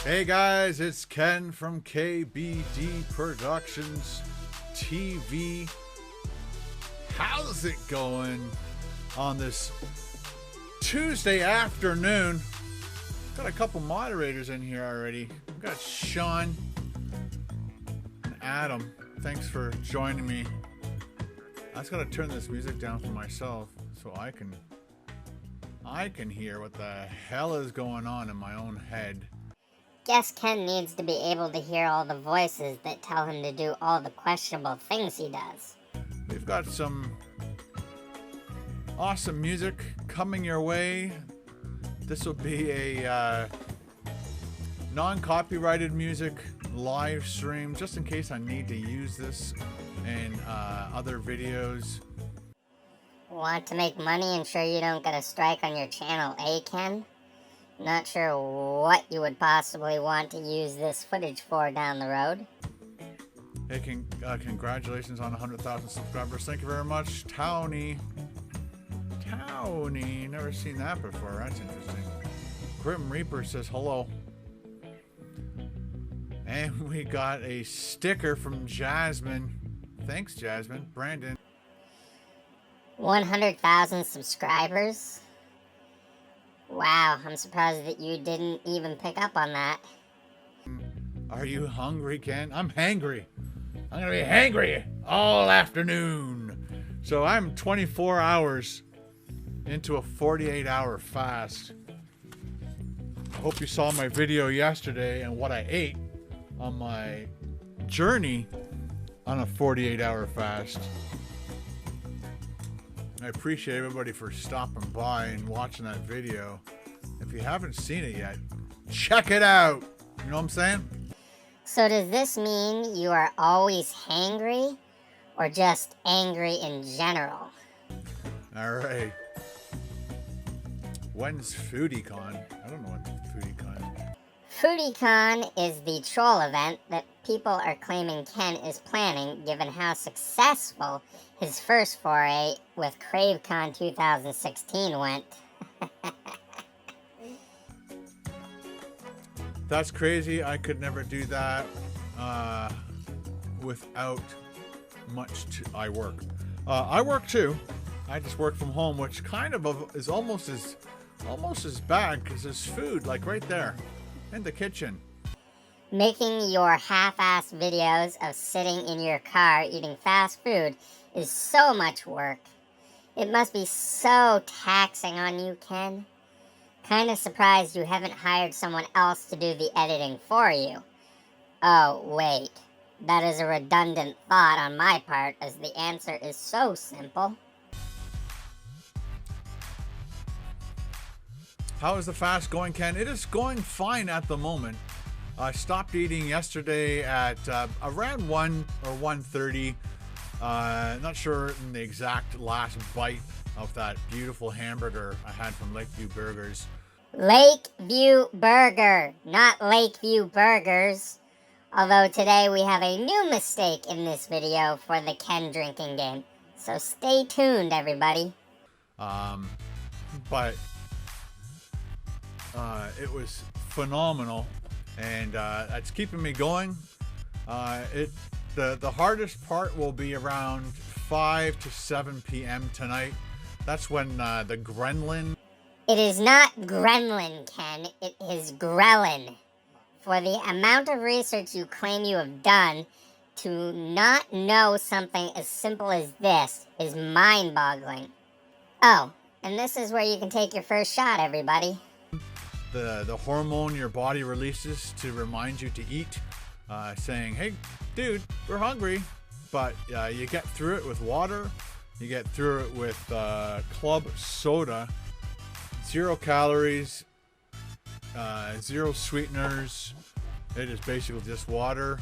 Hey guys, it's Ken from KBD Productions TV. How's it going on this Tuesday afternoon? Got a couple moderators in here already. We've got Sean and Adam. Thanks for joining me. I just gotta turn this music down for myself so I can hear what the hell is going on in my own head. Guess Ken needs to be able to hear all the voices that tell him to do all the questionable things he does. We've got some awesome music coming your way. This will be a non-copyrighted music live stream, just in case I need to use this in other videos. Want to make money and sure you don't get a strike on your channel, eh, Ken? Not sure what you would possibly want to use this footage for down the road. Hey, congratulations on 100,000 subscribers. Thank you very much, Townie. Never seen that before. That's interesting. Grim Reaper says hello. And we got a sticker from Jasmine. Thanks, Jasmine. Brandon. 100,000 subscribers? Wow, I'm surprised that you didn't even pick up on that. Are you hungry, Ken? I'm hangry. I'm gonna be hangry all afternoon. So I'm 24 hours into a 48-hour fast. I hope you saw my video yesterday and what I ate on my journey on a 48-hour fast. I appreciate everybody for stopping by and watching that video. If you haven't seen it yet, check it out. You know what I'm saying? So does this mean you are always hangry or just angry in general? All right. When's FoodieCon? I don't know what FoodieCon is. FoodieCon is the troll event that people are claiming Ken is planning given how successful his first foray with CraveCon 2016 went. That's crazy. I could never do that without I work. I work too. I just work from home, which kind of is almost as bad because there's food like right there in the kitchen. Making your half-ass videos of sitting in your car eating fast food is so much work. It must be so taxing on you, Ken. Kinda surprised you haven't hired someone else to do the editing for you. Oh, wait. That is a redundant thought on my part, as the answer is so simple. How is the fast going, Ken? It is going fine at the moment. I stopped eating yesterday at around 1 or 1:30. Not sure in the exact last bite of that beautiful hamburger I had from Lakeview Burgers. Lakeview Burger, not Lakeview Burgers. Although today we have a new mistake in this video for the Ken drinking game. So stay tuned, everybody. But it was phenomenal, and it's keeping me going. The hardest part will be around 5 to 7 p.m. tonight. That's when the Gremlin... It is not Gremlin, Ken. It is Grelin. For the amount of research you claim you have done, to not know something as simple as this is mind-boggling. Oh, and this is where you can take your first shot, everybody. The hormone your body releases to remind you to eat, saying, hey, dude, we're hungry. But you get through it with water. You get through it with club soda. 0 calories, 0 sweeteners. It is basically just water,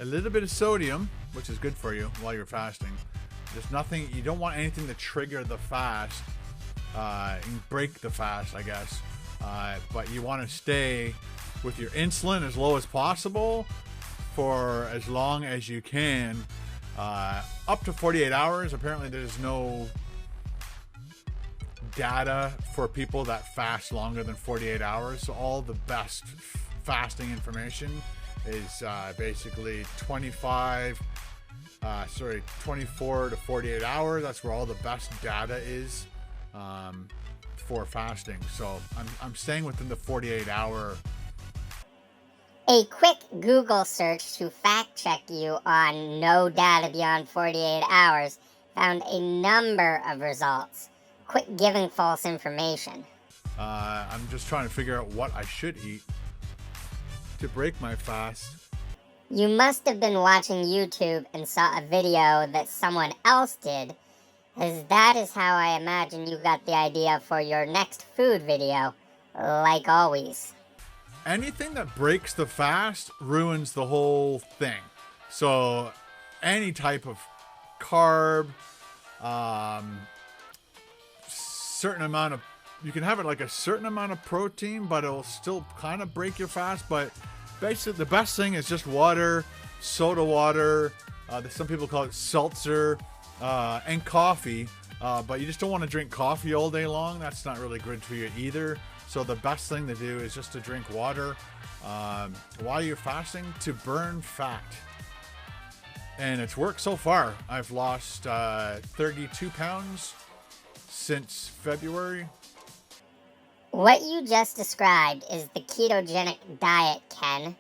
a little bit of sodium, which is good for you while you're fasting. There's nothing, you don't want anything to trigger the fast, and break the fast, I guess. But you want to stay with your insulin as low as possible for as long as you can, up to 48 hours. Apparently there's no data for people that fast longer than 48 hours. So all the best fasting information is basically 24 to 48 hours. That's where all the best data is for fasting. So I'm staying within the 48 hour. A quick Google search to fact check you on no data beyond 48 hours found a number of results. Quit giving false information. I'm just trying to figure out what I should eat to break my fast. You must have been watching YouTube and saw a video that someone else did, as that is how I imagine you got the idea for your next food video, like always. Anything that breaks the fast ruins the whole thing. So any type of carb, certain amount of, you can have it like a certain amount of protein, but it'll still kind of break your fast. But basically the best thing is just water, soda water, some people call it seltzer, and coffee. But you just don't want to drink coffee all day long. That's not really good for you either. So the best thing to do is just to drink water while you're fasting to burn fat. And it's worked so far. I've lost 32 pounds since February. What you just described is the ketogenic diet, Ken.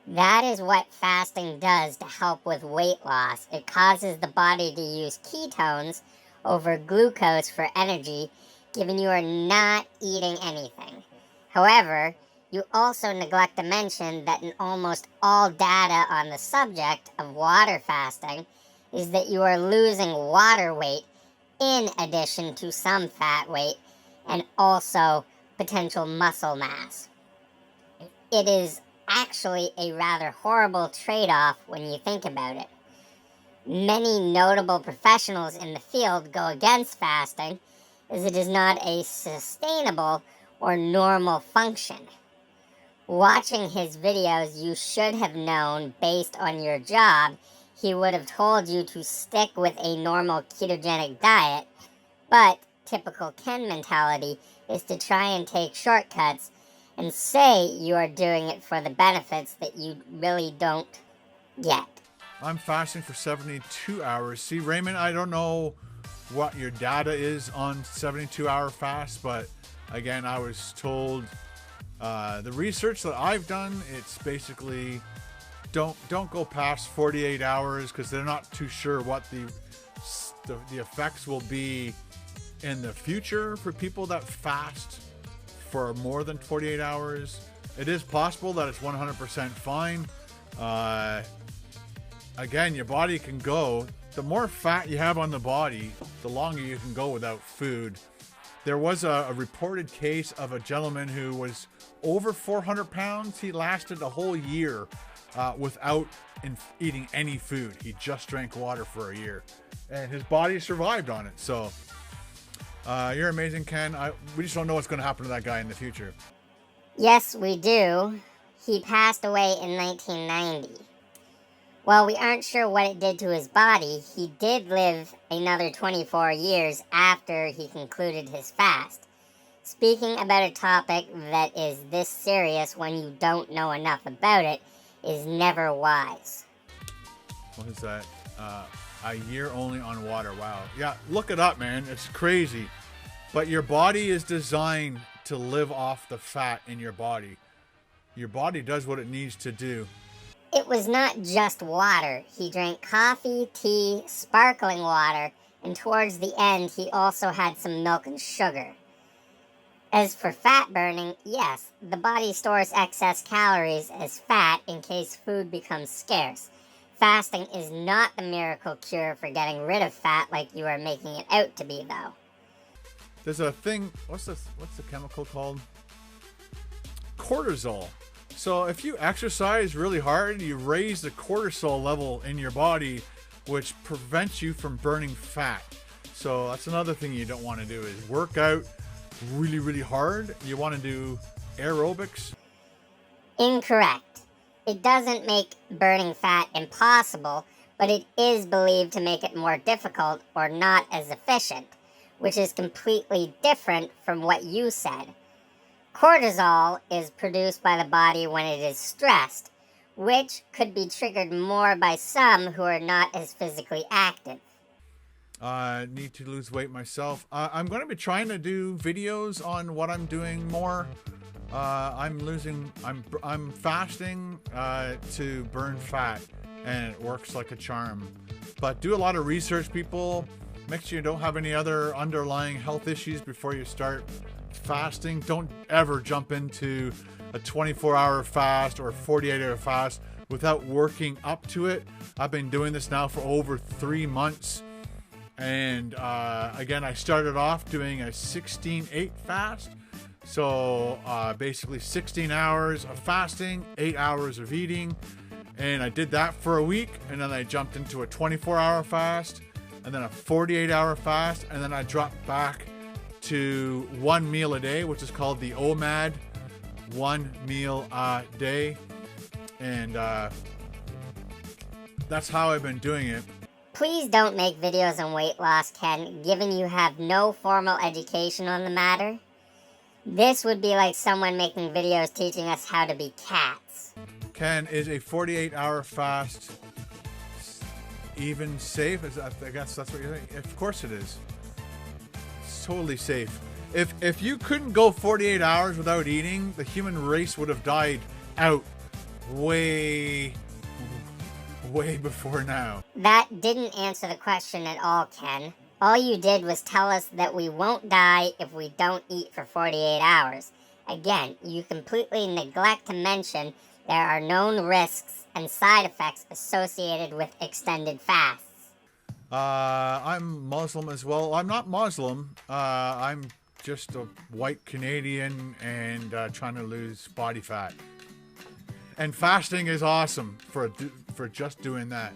That is what fasting does to help with weight loss. It causes the body to use ketones over glucose for energy, given you are not eating anything. However, you also neglect to mention that in almost all data on the subject of water fasting is that you are losing water weight in addition to some fat weight and also potential muscle mass. It is actually a rather horrible trade-off when you think about it. Many notable professionals in the field go against fasting as it is not a sustainable or normal function. Watching his videos, you should have known, based on your job, he would have told you to stick with a normal ketogenic diet, but typical Ken mentality is to try and take shortcuts and say you are doing it for the benefits that you really don't get. I'm fasting for 72 hours. See, Raymond, I don't know what your data is on 72-hour fast, but again, I was told the research that I've done, it's basically don't go past 48 hours because they're not too sure what the effects will be in the future for people that fast for more than 48 hours. It is possible that it's 100% fine. Again, your body can go, the more fat you have on the body, the longer you can go without food. There was a reported case of a gentleman who was over 400 pounds. He lasted a whole year without eating any food. He just drank water for a year, and his body survived on it. So you're amazing, Ken. We just don't know what's going to happen to that guy in the future. Yes, we do. He passed away in 1990. While we aren't sure what it did to his body, he did live another 24 years after he concluded his fast. Speaking about a topic that is this serious when you don't know enough about it is never wise. What is that? A year only on water. Wow. Yeah, look it up, man. It's crazy. But your body is designed to live off the fat in your body. Your body does what it needs to do. It was not just water. He drank coffee, tea, sparkling water, and towards the end he also had some milk and sugar. As for fat burning, yes, the body stores excess calories as fat in case food becomes scarce. Fasting is not the miracle cure for getting rid of fat like you are making it out to be, though. There's a thing, what's the chemical called? Cortisol. So if you exercise really hard, you raise the cortisol level in your body, which prevents you from burning fat. So that's another thing you don't want to do is work out really, really hard. You want to do aerobics. Incorrect. It doesn't make burning fat impossible, but it is believed to make it more difficult or not as efficient. which is completely different from what you said. Cortisol is produced by the body when it is stressed, which could be triggered more by some who are not as physically active. Need to lose weight myself. I'm going to be trying to do videos on what I'm doing more. I'm fasting to burn fat, and it works like a charm. But do a lot of research, people. Make sure you don't have any other underlying health issues before you start fasting. Don't ever jump into a 24-hour fast or a 48-hour fast without working up to it. I've been doing this now for over 3 months. And again, I started off doing a 16-8 fast. So basically 16 hours of fasting, 8 hours of eating. And I did that for a week. And then I jumped into a 24-hour fast. And then a 48-hour fast. And then I dropped back to 1 meal a day, which is called the OMAD, 1 meal a day. And that's how I've been doing it. Please don't make videos on weight loss, Ken, given you have no formal education on the matter. This would be like someone making videos teaching us how to be cats. Ken, is a 48-hour fast even safe? I guess that's what you're saying. Of course it is. It's totally safe. If you couldn't go 48 hours without eating, the human race would have died out way before now. That didn't answer the question at all, Ken. All you did was tell us that we won't die if we don't eat for 48 hours. Again, you completely neglect to mention there are known risks and side effects associated with extended fasts. I'm Muslim as well. I'm not Muslim. I'm just a white Canadian and trying to lose body fat. And fasting is awesome for just doing that.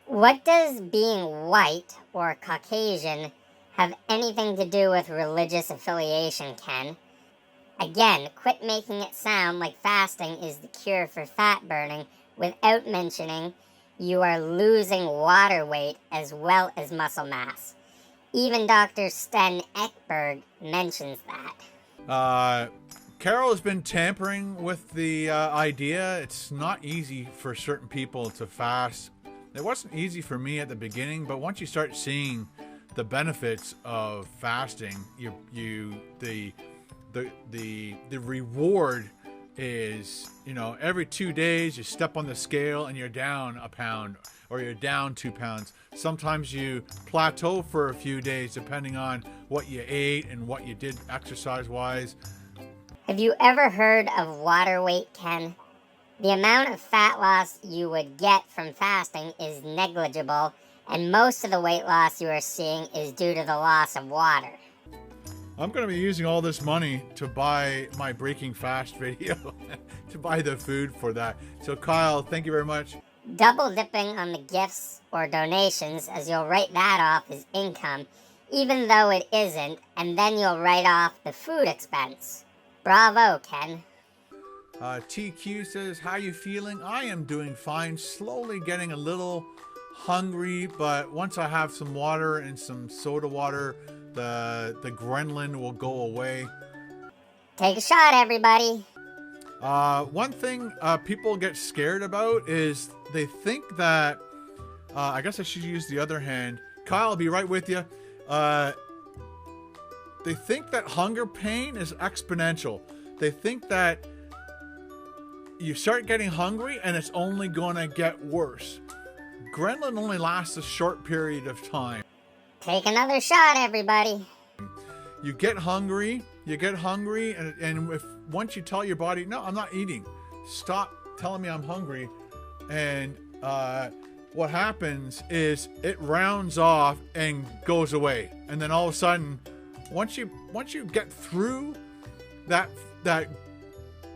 What does being white or Caucasian have anything to do with religious affiliation, Ken? Again, quit making it sound like fasting is the cure for fat burning without mentioning you are losing water weight as well as muscle mass. Even Dr. Sten Ekberg mentions that. Carol has been tampering with the idea. It's not easy for certain people to fast. It wasn't easy for me at the beginning, but once you start seeing the benefits of fasting, the reward is, every 2 days you step on the scale and you're down a pound or you're down 2 pounds. Sometimes you plateau for a few days depending on what you ate and what you did exercise-wise. Have you ever heard of water weight, Ken? The amount of fat loss you would get from fasting is negligible, and most of the weight loss you are seeing is due to the loss of water. I'm going to be using all this money to buy my breaking fast video, to buy the food for that. So Kyle, thank you very much. Double dipping on the gifts or donations, as you'll write that off as income, even though it isn't, and then you'll write off the food expense. Bravo, Ken. TQ says, how you feeling? I am doing fine, slowly getting a little hungry, but once I have some water and some soda water, the gremlin will go away. Take a shot, everybody. One thing people get scared about is they think that, I guess I should use the other hand. Kyle, I'll be right with you. They think that hunger pain is exponential. They think that you start getting hungry and it's only going to get worse. Gremlin only lasts a short period of time. Take another shot, everybody. You get hungry, and if once you tell your body, no, I'm not eating, stop telling me I'm hungry, and what happens is it rounds off and goes away, and then all of a sudden, once you get through that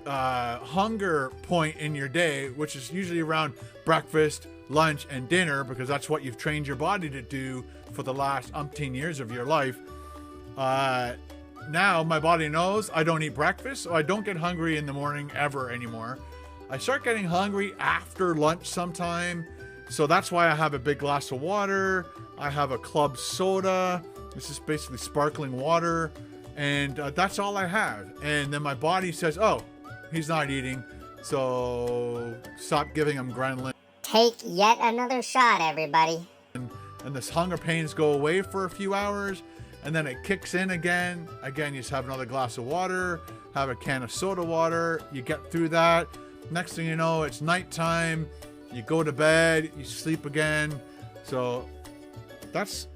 hunger point in your day, which is usually around breakfast, lunch, and dinner, because that's what you've trained your body to do for the last umpteen years of your life. Now my body knows I don't eat breakfast, so I don't get hungry in the morning ever anymore. I start getting hungry after lunch sometime, So that's why I have a big glass of water. I have a club soda. This is basically sparkling water. And that's all I have. And then my body says, oh, he's not eating. So stop giving him ghrelin. Take yet another shot, everybody. And this hunger pains go away for a few hours. And then it kicks in again. Again, you just have another glass of water. Have a can of soda water. You get through that. Next thing you know, it's nighttime. You go to bed. You sleep again. So that's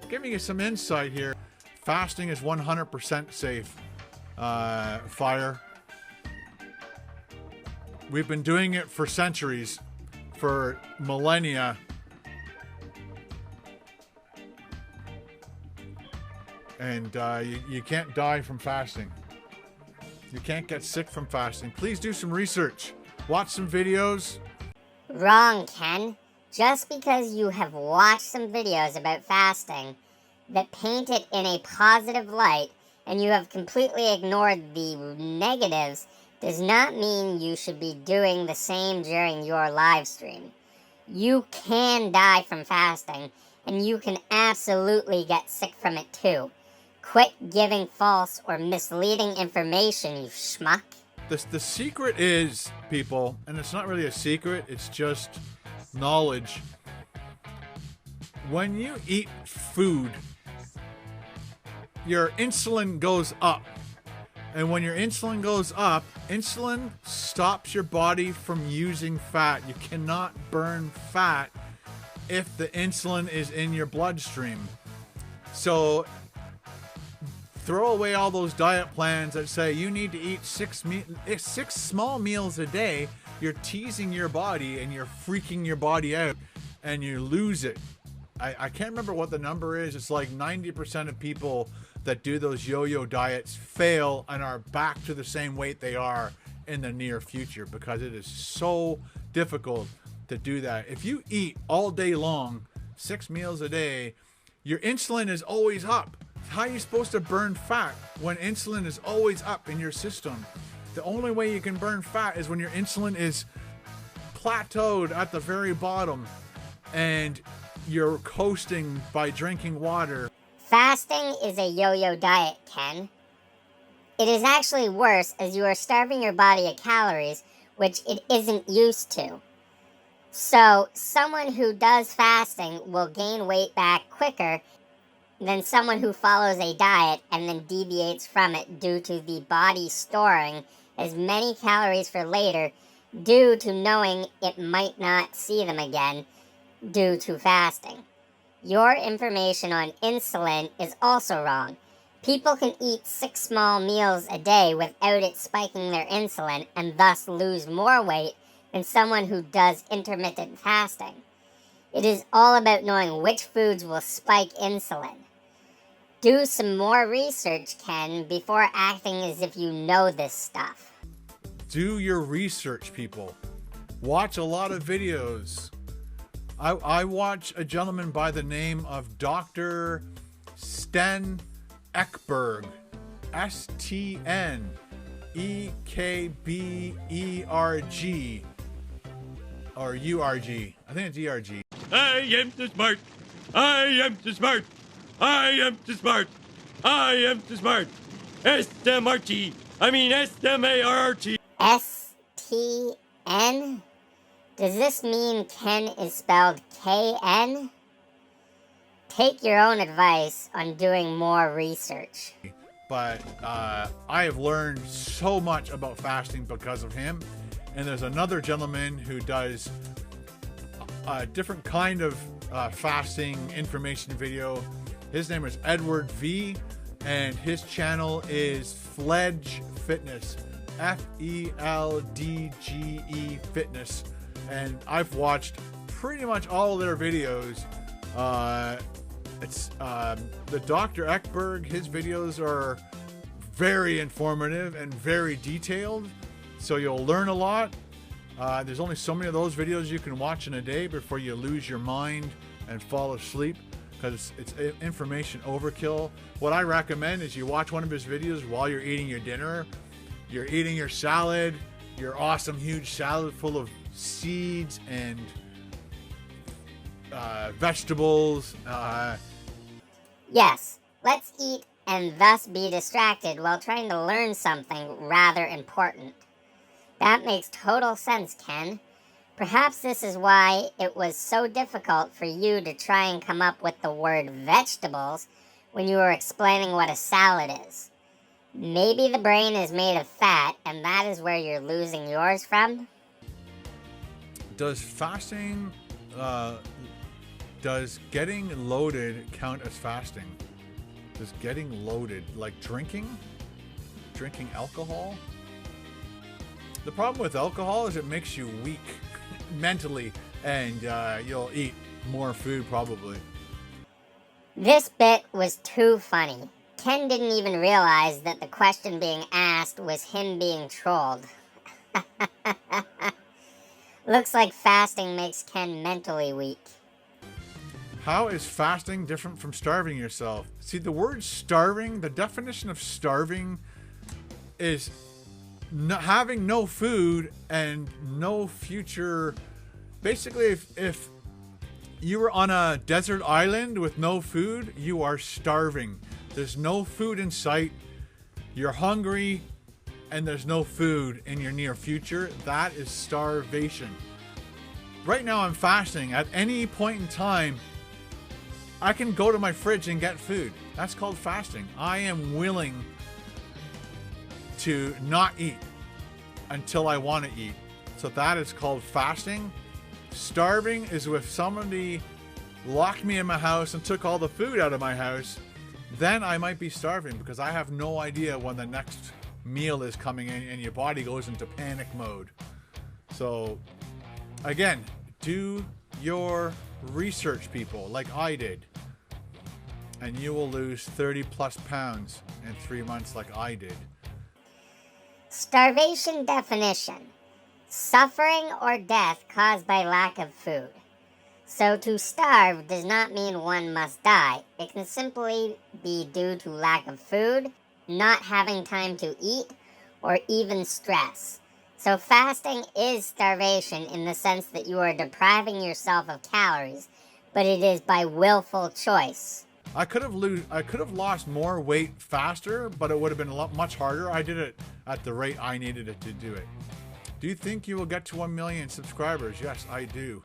giving you some insight here. Fasting is 100% safe. Fire. We've been doing it for centuries, for millennia. And you can't die from fasting. You can't get sick from fasting. Please do some research. Watch some videos. Wrong, Ken. Just because you have watched some videos about fasting that paint it in a positive light and you have completely ignored the negatives does not mean you should be doing the same during your live stream. You can die from fasting, and you can absolutely get sick from it too. Quit giving false or misleading information, you schmuck. The secret is, people, and it's not really a secret, it's just knowledge. When you eat food, your insulin goes up. And when your insulin goes up, insulin stops your body from using fat. You cannot burn fat if the insulin is in your bloodstream. So throw away all those diet plans that say you need to eat six small meals a day. You're teasing your body and you're freaking your body out and you lose it. I can't remember what the number is. It's like 90% of people that do those yo-yo diets fail and are back to the same weight they are in the near future because it is so difficult to do that. If you eat all day long, 6 meals a day, your insulin is always up. How are you supposed to burn fat when insulin is always up in your system? The only way you can burn fat is when your insulin is plateaued at the very bottom and you're coasting by drinking water. Fasting is a yo-yo diet, Ken. It is actually worse as you are starving your body of calories, which it isn't used to. So, someone who does fasting will gain weight back quicker than someone who follows a diet and then deviates from it due to the body storing as many calories for later due to knowing it might not see them again due to fasting. Your information on insulin is also wrong. People can eat 6 small meals a day without it spiking their insulin and thus lose more weight than someone who does intermittent fasting. It is all about knowing which foods will spike insulin. Do some more research, Ken, before acting as if you know this stuff. Do your research, people. Watch a lot of videos. I watch a gentleman by the name of Dr. Sten Ekberg. S-T-N-E-K-B-E-R-G. Or U-R-G. I think it's E-R-G. I am too smart. I am too smart. I am too smart. I am too smart. S-M-R-T. I mean S-M-A-R-R-T. S-T-N? Does this mean Ken is spelled K-N? Take your own advice on doing more research. But I have learned so much about fasting because of him. And there's another gentleman who does a different kind of fasting information video. His name is Edward V. And his channel is Fledge Fitness. F-E-L-D-G-E Fitness. And I've watched pretty much all their videos. It's the Dr. Ekberg, his videos are very informative and very detailed, so you'll learn a lot. There's only so many of those videos you can watch in a day before you lose your mind and fall asleep, because it's information overkill. What I recommend is you watch one of his videos while you're eating your dinner. You're eating your salad, your awesome huge salad full of seeds and vegetables. Yes, let's eat and thus be distracted while trying to learn something rather important. That makes total sense, Ken. Perhaps this is why it was so difficult for you to try and come up with the word vegetables when you were explaining what a salad is. Maybe the brain is made of fat, and that is where you're losing yours from? Does fasting, does getting loaded count as fasting? Does getting loaded, like drinking alcohol? The problem with alcohol is it makes you weak mentally, and you'll eat more food probably. This bit was too funny. Ken didn't even realize that the question being asked was him being trolled. Looks like fasting makes Ken mentally weak. How is fasting different from starving yourself? See, the word starving, the definition of starving is having no food and no future. Basically, if you were on a desert island with no food, you are starving. There's no food in sight. You're hungry, and there's no food in your near future. That is starvation. Right now, I'm fasting. At any point in time, I can go to my fridge and get food. That's called fasting. I am willing to not eat until I want to eat. So that is called fasting. Starving is if somebody locked me in my house and took all the food out of my house. Then I might be starving because I have no idea when the next meal is coming in, and your body goes into panic mode. So again, do your research, people, like I did, and you will lose 30 plus pounds in 3 months like I did. Starvation definition: suffering or death caused by lack of food. So to starve does not mean one must die. It can simply be due to lack of food, not having time to eat, or even stress. So fasting is starvation in the sense that you are depriving yourself of calories, but it is by willful choice. I could have lost more weight faster, but it would have been much harder. I did it at the rate I needed it to do it. Do you think you will get to 1 million subscribers? Yes, I do.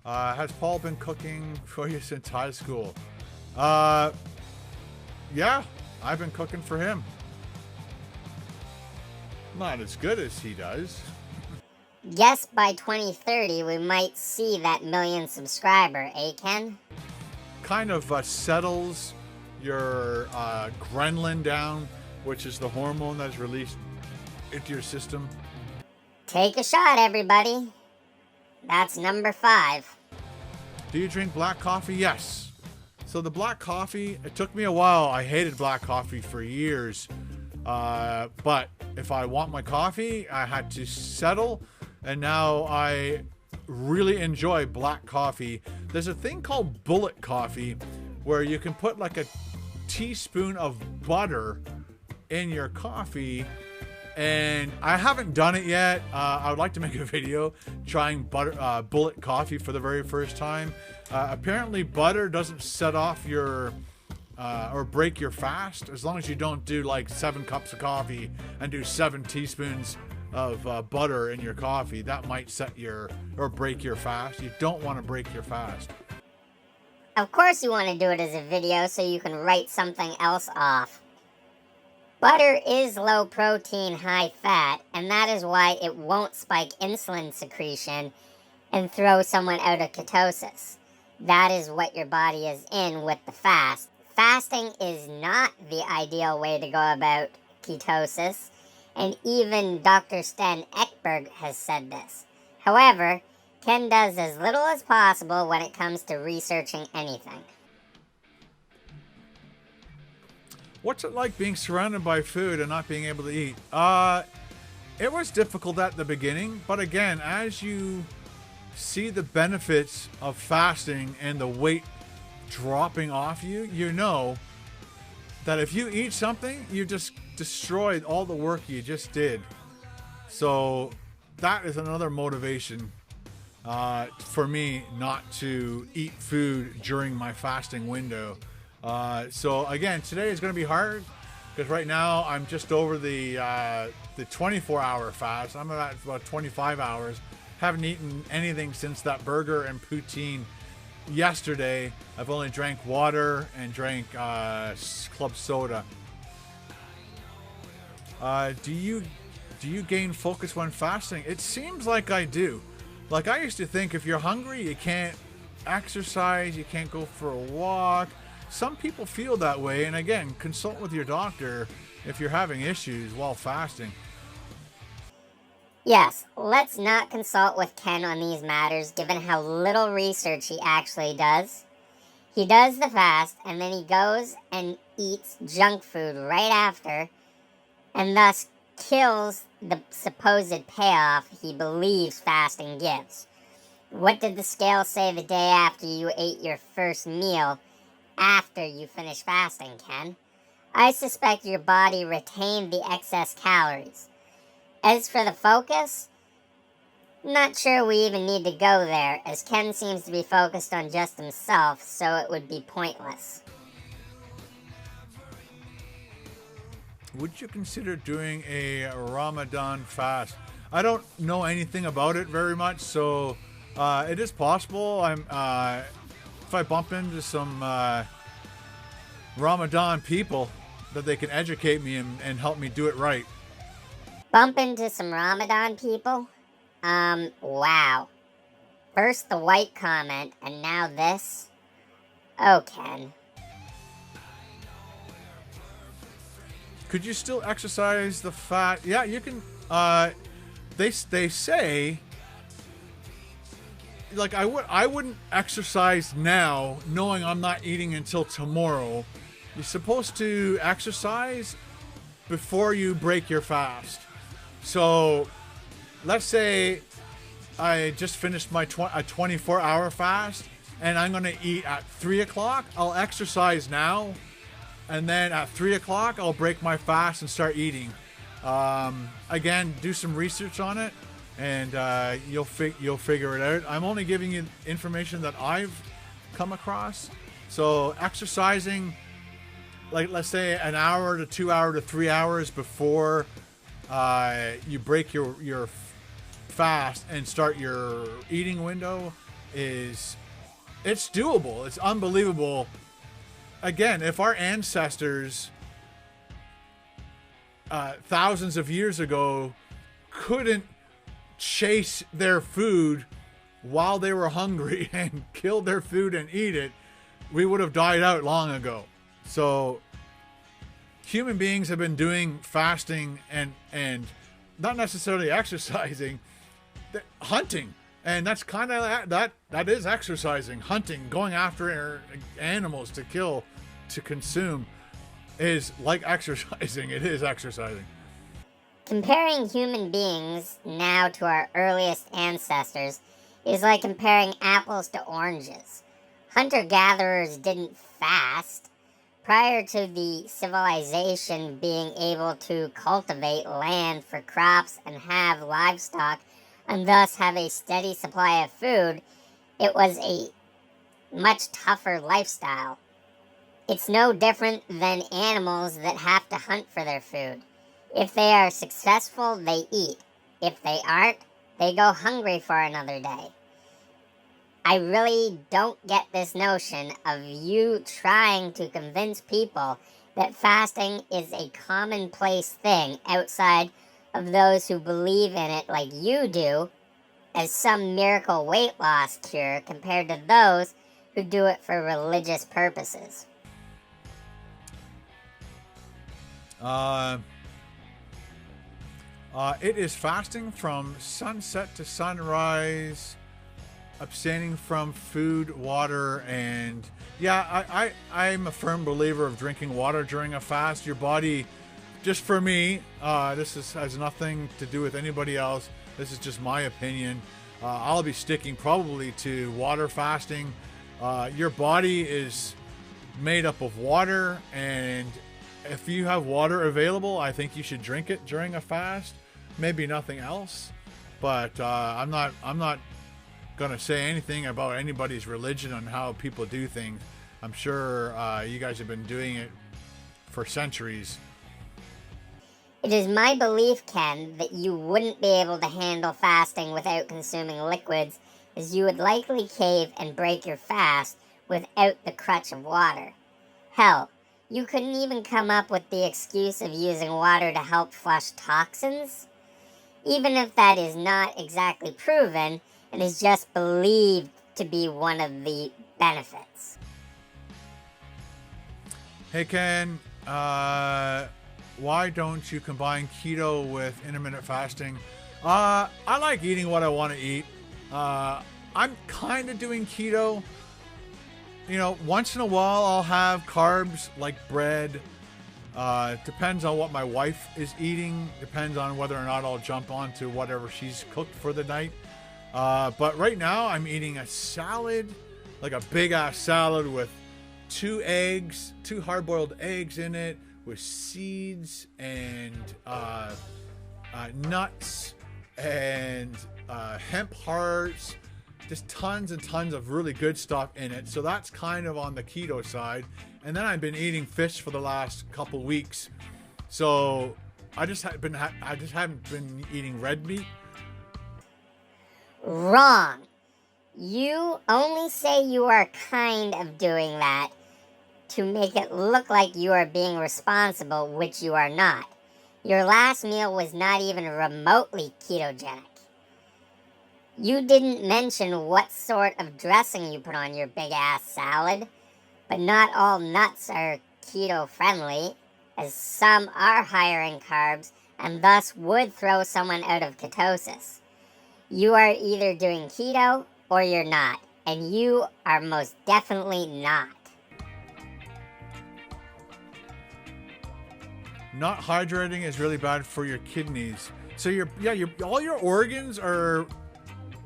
Has Paul been cooking for you since high school? Yeah, I've been cooking for him. Not as good as he does. Guess by 2030 we might see that 1 million subscriber, eh, Ken? Kind of settles your ghrelin down, which is the hormone that's released into your system. Take a shot, everybody. That's number 5. Do you drink black coffee? Yes. So the black coffee, it took me a while. I hated black coffee for years. But if I want my coffee, I had to settle. And now I really enjoy black coffee. There's a thing called bullet coffee where you can put like a teaspoon of butter in your coffee. And I haven't done it yet. I would like to make a video trying bullet coffee for the very first time. Apparently butter doesn't set off your or break your fast, as long as you don't do like 7 cups of coffee and do 7 teaspoons of butter in your coffee. That might set your or break your fast. You don't want to break your fast. Of course you want to do it as a video so you can write something else off. Butter is low protein, high fat, and that is why it won't spike insulin secretion and throw someone out of ketosis. That is what your body is in with the fast. Fasting is not the ideal way to go about ketosis, and even Dr. Sten Ekberg has said this. However, Ken does as little as possible when it comes to researching anything. What's it like being surrounded by food and not being able to eat? It was difficult at the beginning, but again, as you see the benefits of fasting and the weight dropping off you, you know that if you eat something, you just destroyed all the work you just did. So that is another motivation for me not to eat food during my fasting window. So again, today is going to be hard because right now I'm just over the 24-hour fast. I'm at about 25 hours. Haven't eaten anything since that burger and poutine yesterday. I've only drank water and drank club soda. Do you gain focus when fasting? It seems like I do. Like, I used to think if you're hungry, you can't exercise, you can't go for a walk. Some people feel that way, and again, consult with your doctor if you're having issues while fasting. Yes, let's not consult with Ken on these matters given how little research he actually does. He does the fast, and then he goes and eats junk food right after, and thus kills the supposed payoff he believes fasting gives. What did the scale say the day after you ate your first meal after you finished fasting, Ken? I suspect your body retained the excess calories. As for the focus, not sure we even need to go there, as Ken seems to be focused on just himself, so it would be pointless. Would you consider doing a Ramadan fast? I don't know anything about it very much, so it is possible. If I bump into some Ramadan people, that they can educate me and help me do it right. Bump into some Ramadan people? Wow. First the white comment, and now this? Oh, Ken. Could you still exercise the fat? Yeah, you can. They say, like, I wouldn't exercise now knowing I'm not eating until tomorrow. You're supposed to exercise before you break your fast. So let's say I just finished my 24-hour fast and I'm going to eat at 3 o'clock. I'll exercise now, and then at 3 o'clock I'll break my fast and start eating. Again, do some research on it, and you'll figure it out. I'm only giving you information that I've come across. So exercising, like, let's say an hour to 2 hours to 3 hours before you break your fast and start your eating window, it's doable. It's unbelievable. Again, if our ancestors thousands of years ago couldn't chase their food while they were hungry and kill their food and eat it, we would have died out long ago. So human beings have been doing fasting and not necessarily exercising, hunting, and that's kind of that is exercising. Hunting, going after animals to kill, to consume, is like exercising. It is exercising. Comparing human beings now to our earliest ancestors is like comparing apples to oranges. Hunter-gatherers didn't fast. Prior to the civilization being able to cultivate land for crops and have livestock and thus have a steady supply of food, it was a much tougher lifestyle. It's no different than animals that have to hunt for their food. If they are successful, they eat. If they aren't, they go hungry for another day. I really don't get this notion of you trying to convince people that fasting is a commonplace thing outside of those who believe in it like you do as some miracle weight loss cure compared to those who do it for religious purposes. It is fasting from sunset to sunrise, abstaining from food, water, and I'm a firm believer of drinking water during a fast. Your body, just for me, has nothing to do with anybody else. This is just my opinion. I'll be sticking probably to water fasting. Your body is made up of water, and if you have water available, I think you should drink it during a fast. Maybe nothing else, but I'm not going to say anything about anybody's religion and how people do things. I'm sure you guys have been doing it for centuries. It is my belief, Ken, that you wouldn't be able to handle fasting without consuming liquids, as you would likely cave and break your fast without the crutch of water. Hell, you couldn't even come up with the excuse of using water to help flush toxins? Even if that is not exactly proven and is just believed to be one of the benefits. Hey Ken, why don't you combine keto with intermittent fasting? I like eating what I want to eat. I'm kind of doing keto. You know, once in a while I'll have carbs like bread. Depends on what my wife is eating. Depends on whether or not I'll jump onto whatever she's cooked for the night. But right now I'm eating a salad, like a big ass salad with 2 eggs, 2 hard-boiled eggs in it, with seeds and nuts and hemp hearts. Just tons and tons of really good stuff in it. So that's kind of on the keto side. And then I've been eating fish for the last couple weeks. So I just haven't been eating red meat. Wrong. You only say you are kind of doing that to make it look like you are being responsible, which you are not. Your last meal was not even remotely ketogenic. You didn't mention what sort of dressing you put on your big ass salad, but not all nuts are keto friendly, as some are higher in carbs and thus would throw someone out of ketosis. You are either doing keto or you're not, and you are most definitely not. Not hydrating is really bad for your kidneys. So all your organs are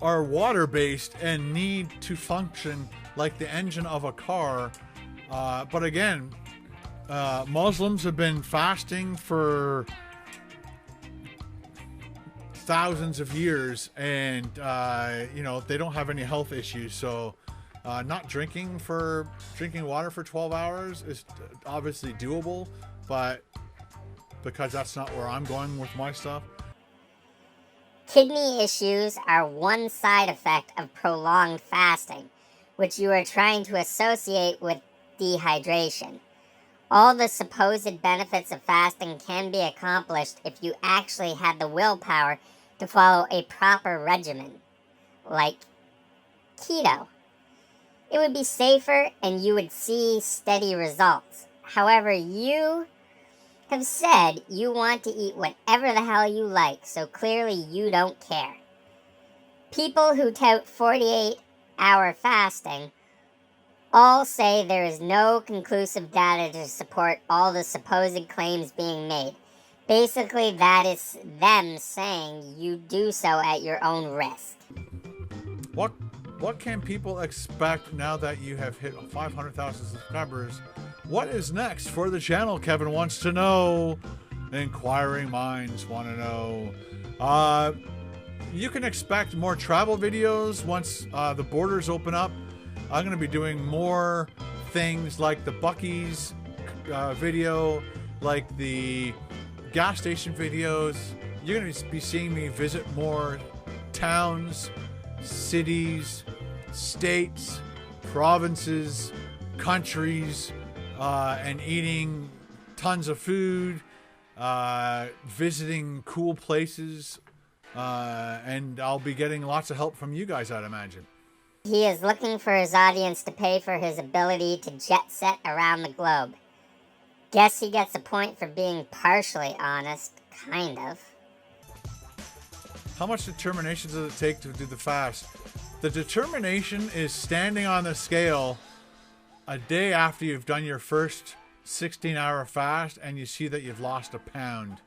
water based and need to function like the engine of a car. But again, Muslims have been fasting for thousands of years, and they don't have any health issues. So not drinking water for 12 hours is obviously doable, but because that's not where I'm going with my stuff. Kidney issues are one side effect of prolonged fasting, which you are trying to associate with dehydration. All the supposed benefits of fasting can be accomplished if you actually had the willpower to follow a proper regimen, like keto. It would be safer and you would see steady results. However, you have said you want to eat whatever the hell you like, so clearly you don't care. People who tout 48-hour fasting all say there is no conclusive data to support all the supposed claims being made. Basically, that is them saying you do so at your own risk. What can people expect now that you have hit 500,000 subscribers? What is next for the channel? Kevin wants to know. Inquiring minds want to know. You can expect more travel videos once the borders open up. I'm going to be doing more things like the Buc-ee's video, like the gas station videos. You're going to be seeing me visit more towns, cities, states, provinces, countries, and eating tons of food, visiting cool places, and I'll be getting lots of help from you guys, I'd imagine. He is looking for his audience to pay for his ability to jet set around the globe. Guess he gets a point for being partially honest, kind of. How much determination does it take to do the fast? The determination is standing on the scale a day after you've done your first 16-hour fast and you see that you've lost a pound.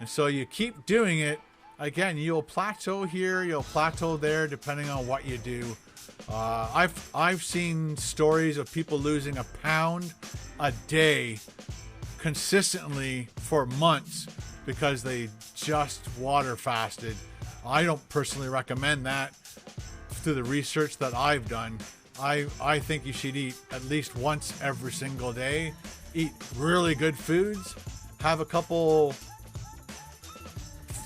And so you keep doing it. Again, you'll plateau here, you'll plateau there, depending on what you do. I've seen stories of people losing a pound a day consistently for months because they just water fasted. I don't personally recommend that. through the research that I've done, I think you should eat at least once every single day. Eat really good foods. Have a couple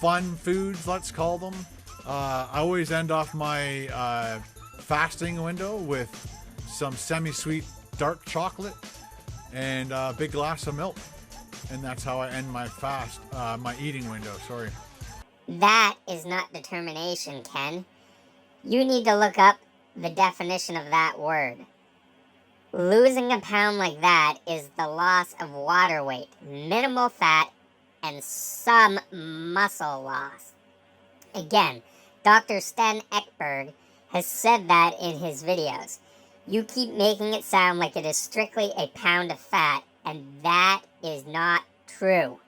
fun foods, let's call them. I always end off my fasting window with some semi-sweet dark chocolate and a big glass of milk. And that's how I end my fast, my eating window, sorry. That is not determination, Ken. You need to look up the definition of that word. Losing a pound like that is the loss of water weight, minimal fat, and some muscle loss. Again, Dr. Sten Ekberg has said that in his videos. You keep making it sound like it is strictly a pound of fat, and that is not true.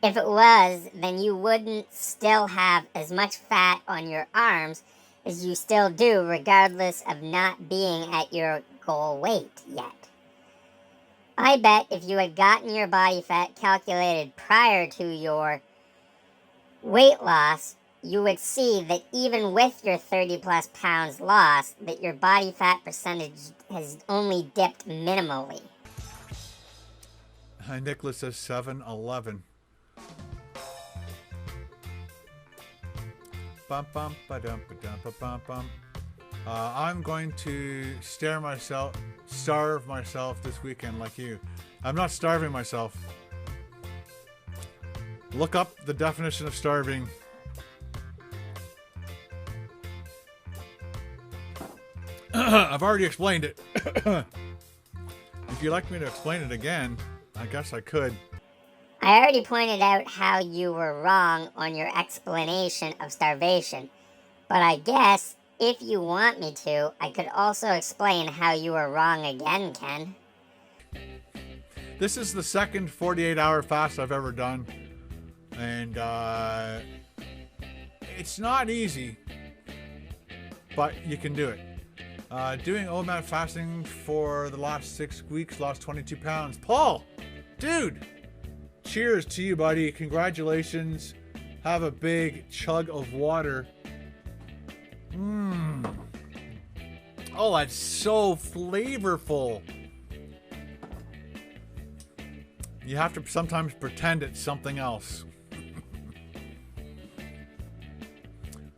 If it was, then you wouldn't still have as much fat on your arms as you still do, regardless of not being at your goal weight yet. I bet if you had gotten your body fat calculated prior to your weight loss, you would see that even with your 30 plus pounds lost, that your body fat percentage has only dipped minimally. Hi, Nicholas says 7-Eleven. I'm going to starve myself this weekend like you. I'm not starving myself. Look up the definition of starving. I've already explained it. If you'd like me to explain it again, I guess I could. I already pointed out how you were wrong on your explanation of starvation, but I guess if you want me to, I could also explain how you were wrong again, Ken. This is the second 48-hour fast I've ever done, and it's not easy, but you can do it. Doing OMAD fasting for the last 6 weeks, lost 22 pounds. Paul, dude, cheers to you, buddy. Congratulations. Have a big chug of water. Oh, that's so flavorful. You have to sometimes pretend it's something else.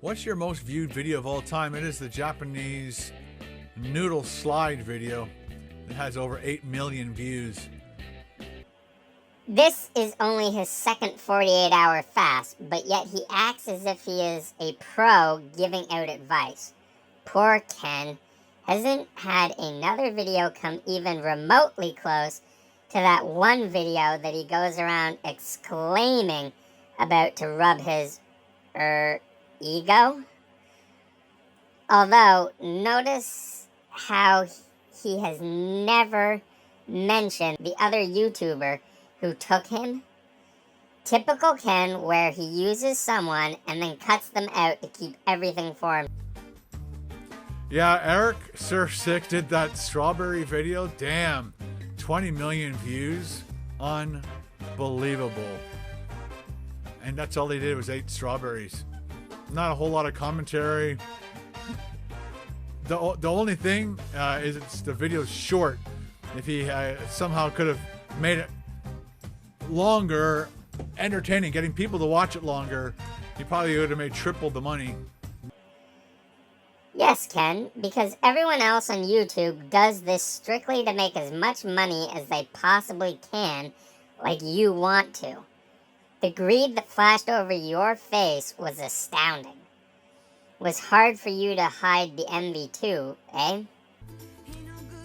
What's your most viewed video of all time? It is the Japanese noodle slide video. It has over 8 million views. This is only his second 48-hour fast, but yet he acts as if he is a pro giving out advice. Poor Ken hasn't had another video come even remotely close to that one video that he goes around exclaiming about to rub his, ego. Although, notice how he has never mentioned the other YouTuber who took him. Typical Ken, where he uses someone and then cuts them out to keep everything for him. Yeah, Eric Surf 6 did that strawberry video. Damn, 20 million views. Unbelievable. And that's all he did was 8 strawberries. Not a whole lot of commentary. The only thing is it's the video's short. If he somehow could have made it longer, entertaining, getting people to watch it longer, he probably would have made triple the money. Yes, Ken, because everyone else on YouTube does this strictly to make as much money as they possibly can, like you want to. The greed that flashed over your face was astounding. Was hard for you to hide the envy too, eh?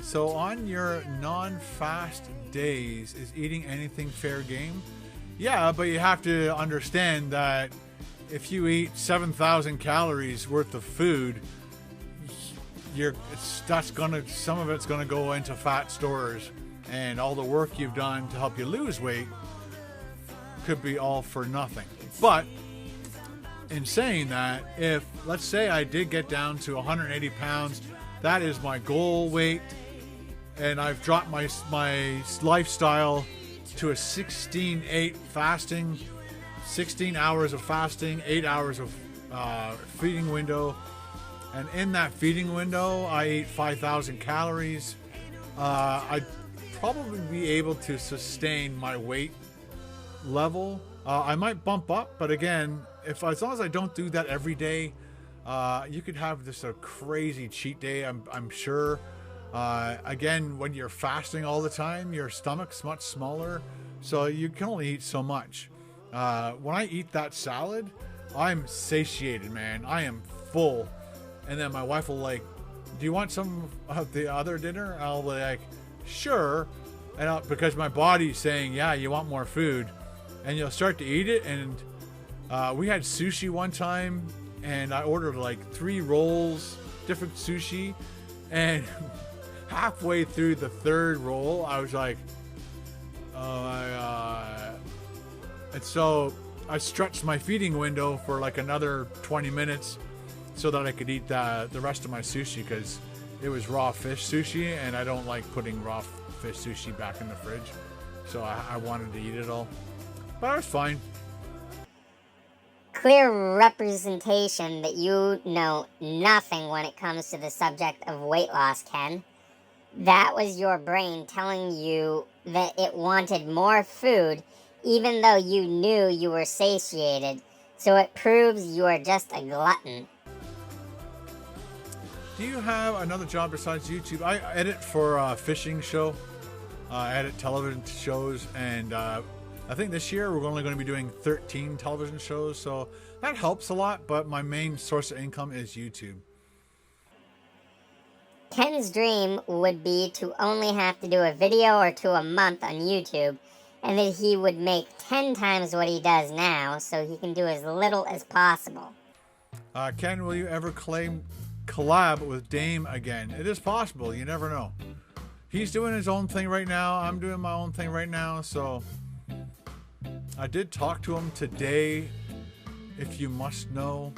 So on your non-fast days, is eating anything fair game? Yeah, but you have to understand that if you eat 7,000 calories worth of food, some of it's gonna go into fat stores, and all the work you've done to help you lose weight could be all for nothing. But in saying that, if let's say I did get down to 180 pounds, that is my goal weight, and I've dropped my lifestyle to a 16-8 fasting, 16 hours of fasting, 8 hours of feeding window. And in that feeding window, I eat 5,000 calories. I'd probably be able to sustain my weight level. I might bump up, but again, as long as I don't do that every day, you could have just a crazy cheat day, I'm sure. Again, when you're fasting all the time, your stomach's much smaller, so you can only eat so much. When I eat that salad, I'm satiated, man. I am full. And then my wife will like, do you want some of the other dinner? I'll be like, sure. And because my body's saying, yeah, you want more food. And you'll start to eat it. And we had sushi one time, and I ordered like 3 rolls, different sushi. And halfway through the 3rd roll, I was like, oh my God. And so I stretched my feeding window for like another 20 minutes so that I could eat the rest of my sushi, because it was raw fish sushi, and I don't like putting raw fish sushi back in the fridge. So I wanted to eat it all. But I was fine. Clear representation that you know nothing when it comes to the subject of weight loss, Ken. That was your brain telling you that it wanted more food, even though you knew you were satiated. So it proves you are just a glutton. Do you have another job besides YouTube? I edit for a fishing show. I edit television shows, and I think this year we're only going to be doing 13 television shows, so that helps a lot, but my main source of income is YouTube. Ken's dream would be to only have to do a video or 2 a month on YouTube, and that he would make 10 times what he does now, so he can do as little as possible. Ken, will you ever collab with Dame again? It is possible. You never know. He's doing his own thing right now. I'm doing my own thing right now. So I did talk to him today, if you must know.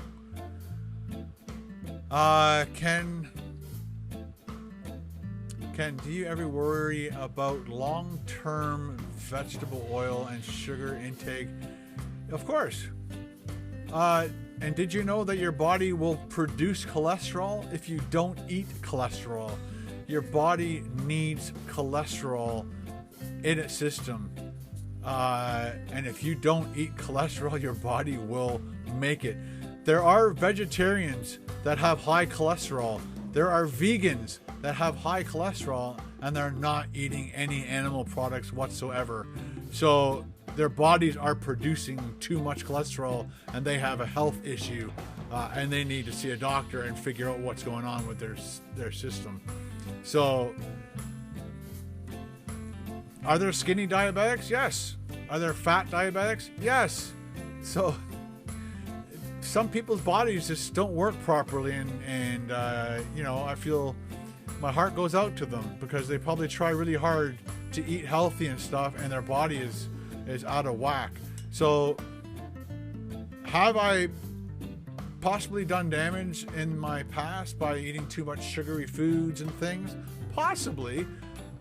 Ken, do you ever worry about long-term vegetable oil and sugar intake? Of course. And did you know that your body will produce cholesterol if you don't eat cholesterol? Your body needs cholesterol in its system. And if you don't eat cholesterol, your body will make it. There are vegetarians that have high cholesterol. There are vegans that have high cholesterol, and they're not eating any animal products whatsoever. So their bodies are producing too much cholesterol, and they have a health issue, and they need to see a doctor and figure out what's going on with their system. So are there skinny diabetics? Yes. Are there fat diabetics? Yes. So some people's bodies just don't work properly, and you know, I feel my heart goes out to them, because they probably try really hard to eat healthy and stuff, and their body is out of whack. So have I possibly done damage in my past by eating too much sugary foods and things? Possibly,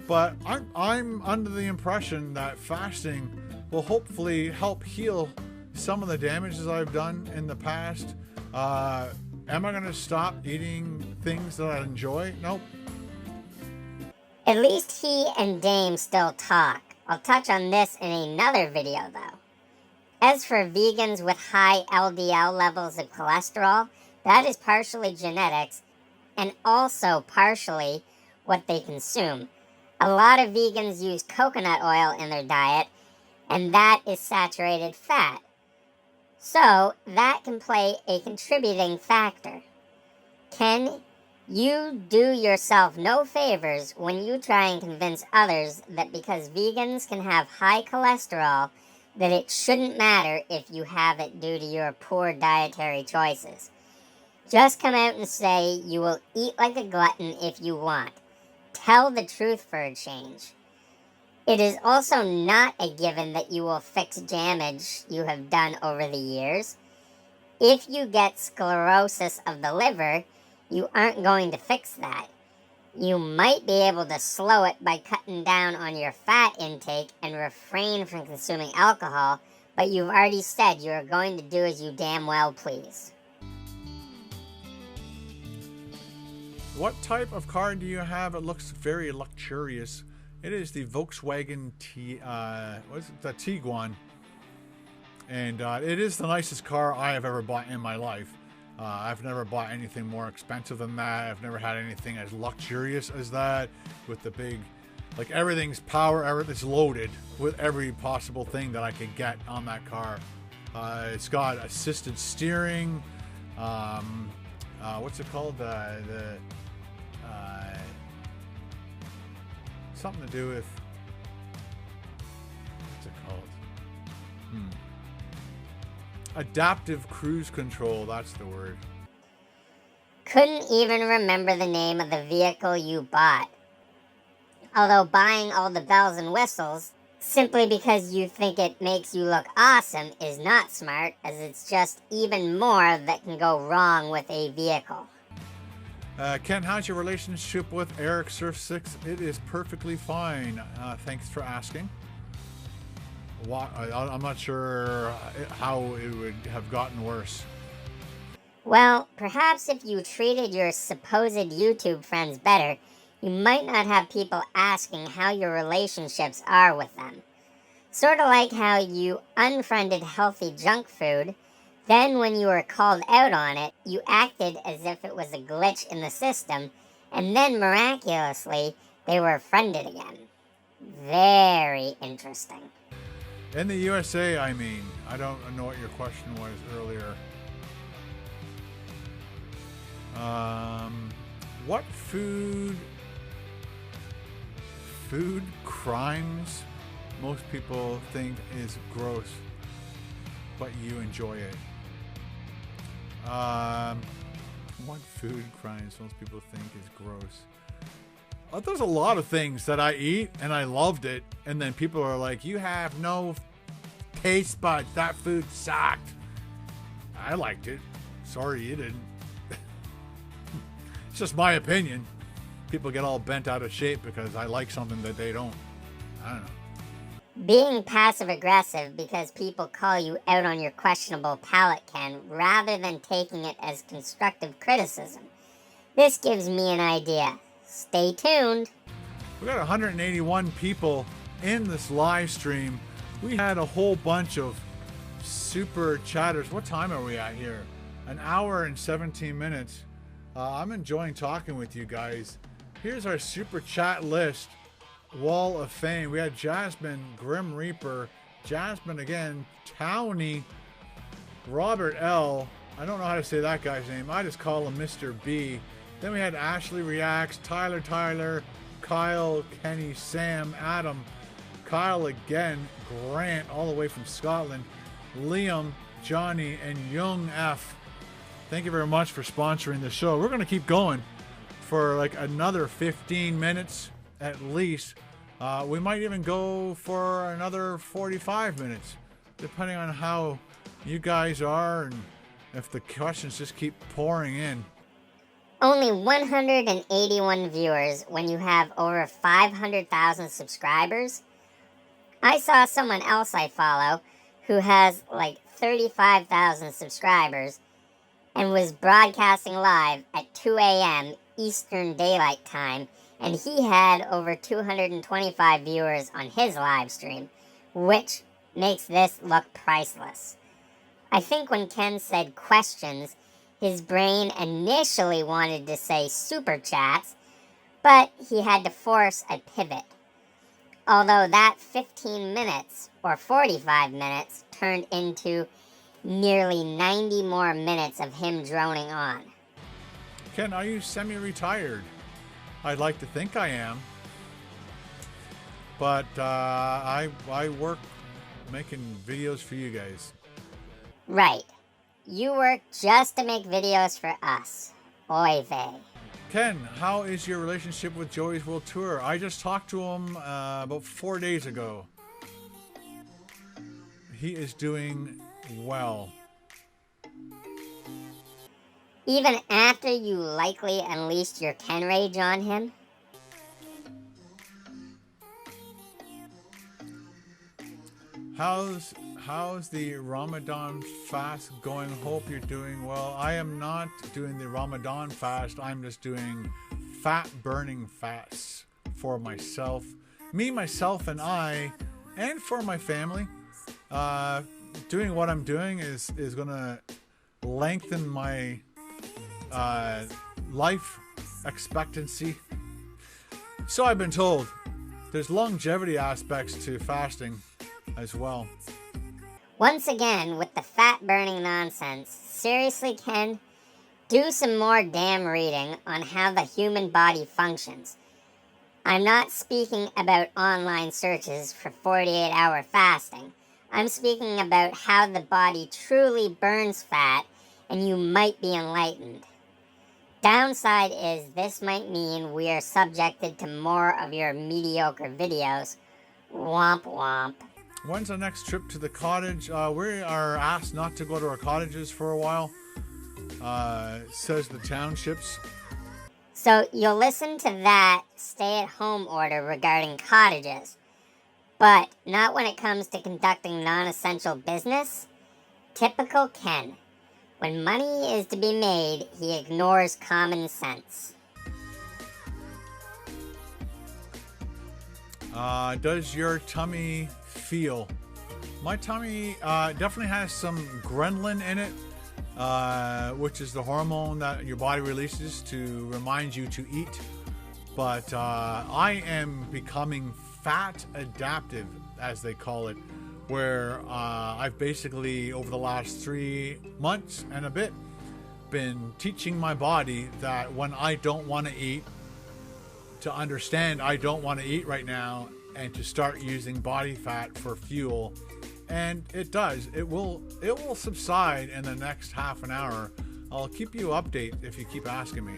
but I'm under the impression that fasting will hopefully help heal some of the damages I've done in the past. Am I going to stop eating things that I enjoy? Nope. At least he and Dame still talk. I'll touch on this in another video though. As for vegans with high LDL levels of cholesterol, that is partially genetics and also partially what they consume. A lot of vegans use coconut oil in their diet, and that is saturated fat. So that can play a contributing factor. Ken, you do yourself no favors when you try and convince others that because vegans can have high cholesterol, that it shouldn't matter if you have it due to your poor dietary choices. Just come out and say you will eat like a glutton if you want. Tell the truth for a change. It is also not a given that you will fix damage you have done over the years. If you get sclerosis of the liver, you aren't going to fix that. You might be able to slow it by cutting down on your fat intake and refrain from consuming alcohol, but you've already said you are going to do as you damn well please. What type of car do you have? It looks very luxurious. It is the Volkswagen the Tiguan. And it is the nicest car I have ever bought in my life. I've never bought anything more expensive than that. I've never had anything as luxurious as that, with the big, like, everything's power, everything's loaded with every possible thing that I could get on that car. It's got assisted steering. What's it called? Something to do with, what's it called? Adaptive cruise control, that's the word. Couldn't even remember the name of the vehicle you bought. Although buying all the bells and whistles simply because you think it makes you look awesome is not smart, as it's just even more that can go wrong with a vehicle. Ken, how's your relationship with Eric Surf 6? It is perfectly fine. Thanks for asking. I'm not sure how it would have gotten worse. Well, perhaps if you treated your supposed YouTube friends better, you might not have people asking how your relationships are with them. Sort of like how you unfriended healthy junk food, then when you were called out on it, you acted as if it was a glitch in the system, and then miraculously, they were friended again. Very interesting. In the USA, I mean. I don't know what your question was earlier. What food crimes most people think is gross, but you enjoy it? What food crimes most people think is gross? There's a lot of things that I eat and I loved it, and then people are like, you have no taste buds, that food sucked. I liked it. Sorry you didn't. It's just my opinion. People get all bent out of shape because I like something that they don't. I don't know. Being passive-aggressive because people call you out on your questionable palate, Ken, rather than taking it as constructive criticism. This gives me an idea. Stay tuned. We got 181 people in this live stream. We had a whole bunch of super chatters. What time are we at here? An hour and 17 minutes. I'm enjoying talking with you guys. Here's our super chat list. Wall of Fame. We had Jasmine, Grim Reaper, Jasmine again, Townie, Robert L. I don't know how to say that guy's name. I just call him Mr. B. Then we had Ashley Reacts, Tyler, Kyle, Kenny, Sam, Adam, Kyle again, Grant, all the way from Scotland, Liam, Johnny, and Young F. Thank you very much for sponsoring the show. We're going to keep going for like another 15 minutes at least. We might even go for another 45 minutes, depending on how you guys are and if the questions just keep pouring in. Only 181 viewers when you have over 500,000 subscribers. I saw someone else I follow who has like 35,000 subscribers and was broadcasting live at 2 a.m. Eastern Daylight Time, and he had over 225 viewers on his live stream, which makes this look priceless. I think when Ken said questions, his brain initially wanted to say super chats, but he had to force a pivot. Although that 15 minutes or 45 minutes turned into nearly 90 more minutes of him droning on. Ken, are you semi-retired? I'd like to think I am. But I work making videos for you guys. Right. You work just to make videos for us. Oy vey. Ken, how is your relationship with Joey's World Tour? I just talked to him about 4 days ago. He is doing well. Even after you likely unleashed your Ken rage on him? How's the Ramadan fast going? Hope you're doing well. I am not doing the Ramadan fast. I'm just doing fat burning fasts for myself, myself, and I, and for my family. Doing what I'm doing is gonna lengthen my life expectancy. So I've been told. There's longevity aspects to fasting as well. Once again, with the fat burning nonsense, seriously, Ken, do some more damn reading on how the human body functions. I'm not speaking about online searches for 48-hour fasting. I'm speaking about how the body truly burns fat, and you might be enlightened. Downside is this might mean we are subjected to more of your mediocre videos. Womp womp. When's the next trip to the cottage? We are asked not to go to our cottages for a while, says the townships. So you'll listen to that stay-at-home order regarding cottages, but not when it comes to conducting non-essential business? Typical Ken. When money is to be made, he ignores common sense. Does your tummy feel? My tummy definitely has some ghrelin in it, which is the hormone that your body releases to remind you to eat. But I am becoming fat adaptive, as they call it, where I've basically, over the last 3 months and a bit, been teaching my body that when I don't want to eat, to understand I don't want to eat right now, and to start using body fat for fuel. And it does. It will subside in the next half an hour. I'll keep you updated if you keep asking me.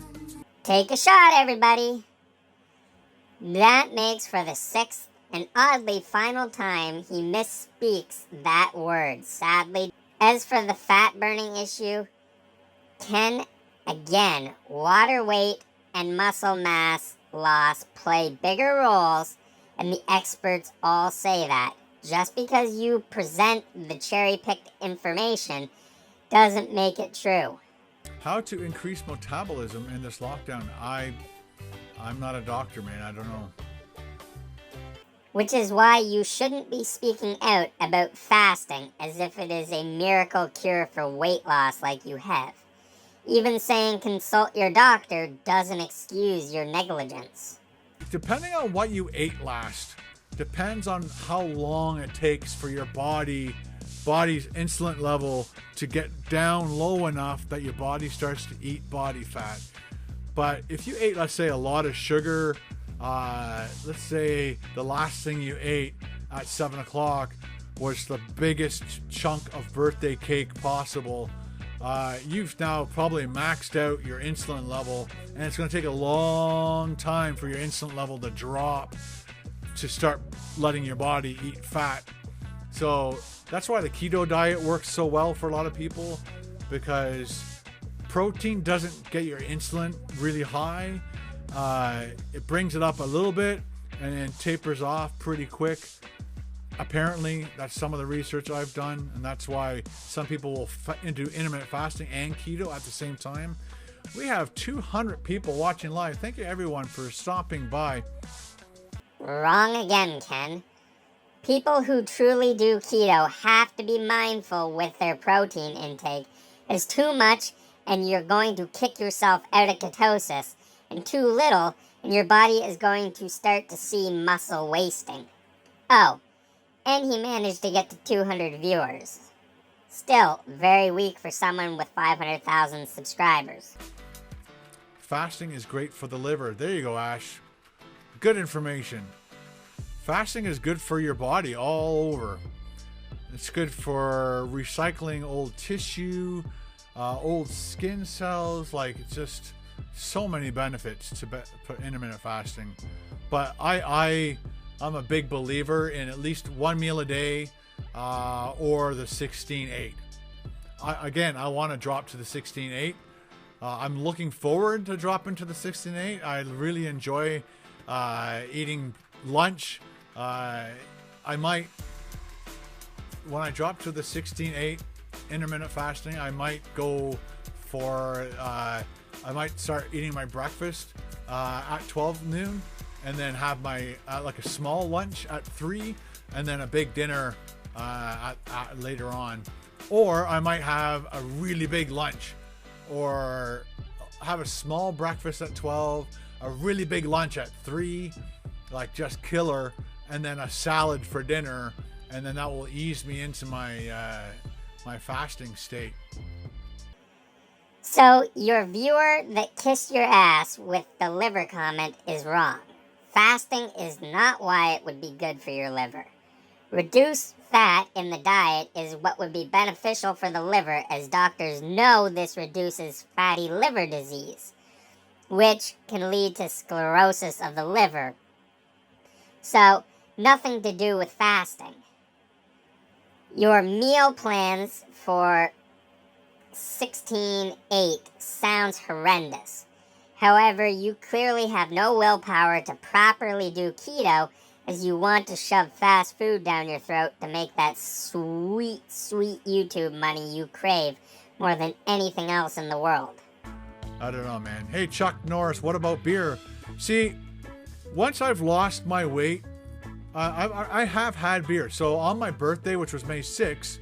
Take a shot, everybody. That makes for the 6th and oddly final time he misspeaks that word, sadly. As for the fat burning issue, Ken, again, water weight and muscle mass loss play bigger roles, and the experts all say that. Just because you present the cherry-picked information doesn't make it true. How to increase metabolism in this lockdown? I'm not a doctor, man. I don't know. Which is why you shouldn't be speaking out about fasting as if it is a miracle cure for weight loss like you have. Even saying consult your doctor doesn't excuse your negligence. Depending on what you ate last, depends on how long it takes for your body's insulin level to get down low enough that your body starts to eat body fat. But if you ate, let's say, a lot of sugar, let's say the last thing you ate at 7 o'clock was the biggest chunk of birthday cake possible, you've now probably maxed out your insulin level, and it's going to take a long time for your insulin level to drop to start letting your body eat fat. So that's why the keto diet works so well for a lot of people, because protein doesn't get your insulin really high. It brings it up a little bit and then tapers off pretty quick. Apparently, that's some of the research I've done, and that's why some people will do intermittent fasting and keto at the same time. We have 200 people watching live. Thank you, everyone, for stopping by. Wrong again, Ken. People who truly do keto have to be mindful with their protein intake. It's too much, and you're going to kick yourself out of ketosis, and too little, and your body is going to start to see muscle wasting. Oh, and he managed to get to 200 viewers. Still, very weak for someone with 500,000 subscribers. Fasting is great for the liver. There you go, Ash. Good information. Fasting is good for your body all over. It's good for recycling old tissue, old skin cells. Like, it's just so many benefits to intermittent fasting. But I'm a big believer in at least one meal a day, or the 16-8. I want to drop to the 16-8. I'm looking forward to dropping to the 16-8. I really enjoy eating lunch. I might, when I drop to the 16-8 intermittent fasting, I might go before I might start eating my breakfast at 12 noon, and then have my like a small lunch at 3, and then a big dinner at later on. Or I might have a really big lunch, or have a small breakfast at 12, a really big lunch at 3, like just killer, and then a salad for dinner, and then that will ease me into my my fasting state. So your viewer that kissed your ass with the liver comment is wrong. Fasting is not why it would be good for your liver. Reduced fat in the diet is what would be beneficial for the liver, as doctors know this reduces fatty liver disease, which can lead to sclerosis of the liver. So, nothing to do with fasting. Your meal plans for 16/8 sounds horrendous. However, you clearly have no willpower to properly do keto, as you want to shove fast food down your throat to make that sweet, sweet YouTube money you crave more than anything else in the world. I don't know, man. Hey, Chuck Norris, what about beer? See, once I've lost my weight, I have had beer. So on my birthday, which was May 6th,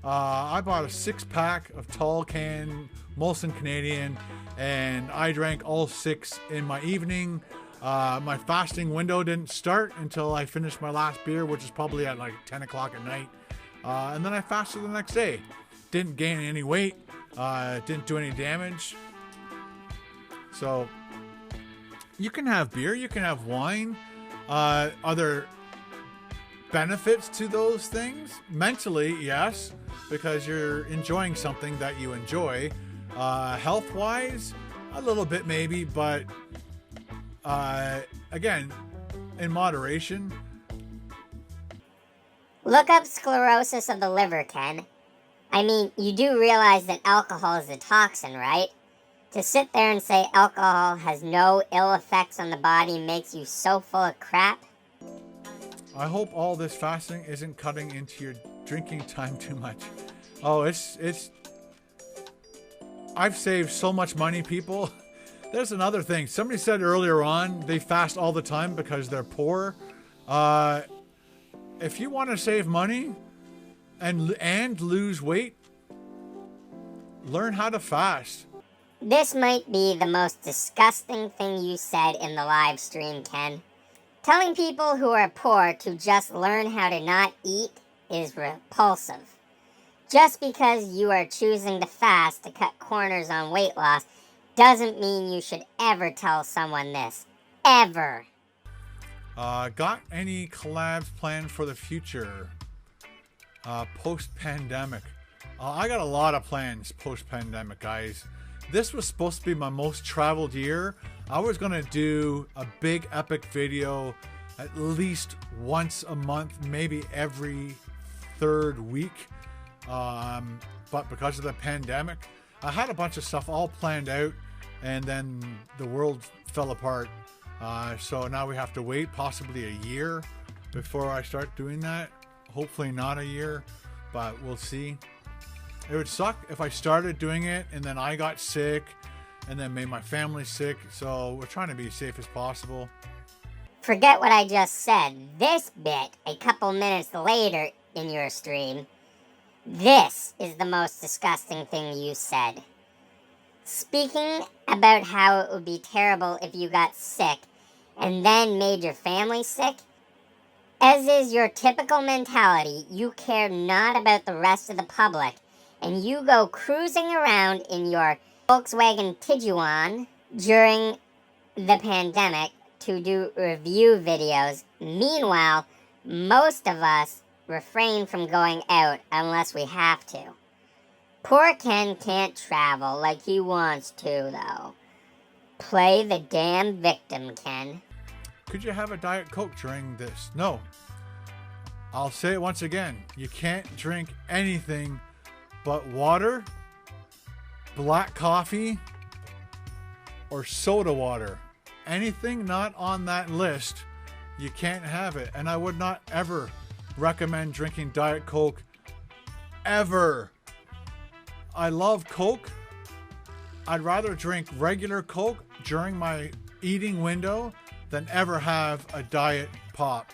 I bought a 6-pack of tall can Molson Canadian, and I drank all 6 in my evening. My fasting window didn't start until I finished my last beer, which is probably at like 10 o'clock at night. And then I fasted the next day. Didn't gain any weight. Didn't do any damage. So you can have beer, you can have wine. Are there benefits to those things? Mentally, yes, because you're enjoying something that you enjoy. Health-wise, a little bit maybe, but again, in moderation. Look up sclerosis of the liver, Ken. I mean, you do realize that alcohol is a toxin, right? To sit there and say alcohol has no ill effects on the body makes you so full of crap. I hope all this fasting isn't cutting into your drinking time too much. Oh, it's I've saved so much money, people. There's another thing. Somebody said earlier on they fast all the time because they're poor. If you want to save money and lose weight, learn how to fast. This might be the most disgusting thing you said in the live stream, Ken. Telling people who are poor to just learn how to not eat is repulsive. Just because you are choosing to fast to cut corners on weight loss doesn't mean you should ever tell someone this. Ever. Got any collabs planned for the future? Post-pandemic. I got a lot of plans post-pandemic, guys. This was supposed to be my most traveled year. I was going to do a big epic video at least once a month, maybe every 3rd week. But because of the pandemic, I had a bunch of stuff all planned out, and then the world fell apart. So now we have to wait possibly a year before I start doing that. Hopefully not a year, but we'll see. It would suck if I started doing it and then I got sick and then made my family sick. So we're trying to be as safe as possible. Forget what I just said. This bit, a couple minutes later in your stream, this is the most disgusting thing you said. Speaking about how it would be terrible if you got sick and then made your family sick, as is your typical mentality, you care not about the rest of the public, and you go cruising around in your Volkswagen Tiguan during the pandemic to do review videos. Meanwhile, most of us refrain from going out unless we have to. Poor Ken can't travel like he wants to, though. Play the damn victim, Ken. Could you have a Diet Coke during this? No. I'll say it once again. You can't drink anything but water, black coffee, or soda water. Anything not on that list, you can't have it. And I would not ever recommend drinking Diet Coke ever. I love Coke, I'd rather drink regular Coke during my eating window than ever have a diet pop.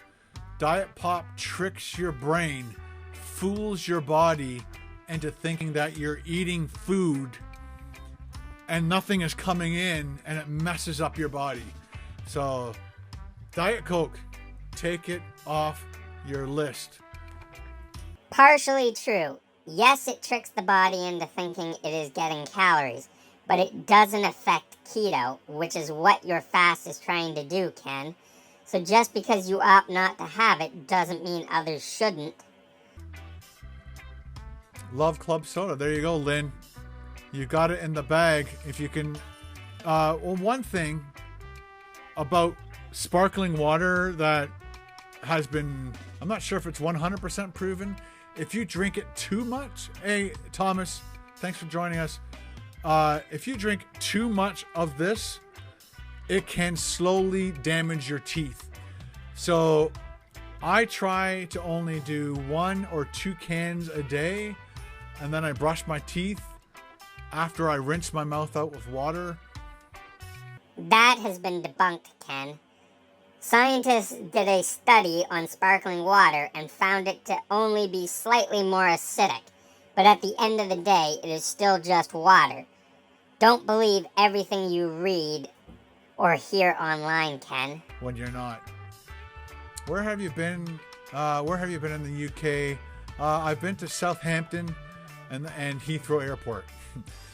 Diet pop tricks your brain, fools your body into thinking that you're eating food and nothing is coming in, and it messes up your body. So, Diet Coke, take it off your list. Partially true. Yes, it tricks the body into thinking it is getting calories, but it doesn't affect keto, which is what your fast is trying to do, Ken. So just because you opt not to have it doesn't mean others shouldn't. Love Club Soda. There you go, Lynn. You got it in the bag. If you can... well, one thing about sparkling water that has been... I'm not sure if it's 100% proven. If you drink it too much... Hey, Thomas, thanks for joining us. If you drink too much of this, it can slowly damage your teeth. So I try to only do 1 or 2 cans a day, and then I brush my teeth after I rinse my mouth out with water. That has been debunked, Ken. Scientists did a study on sparkling water and found it to only be slightly more acidic, but at the end of the day, it is still just water. Don't believe everything you read or hear online, Ken. When you're not. Where have you been? Where have you been in the UK? I've been to Southampton and Heathrow Airport.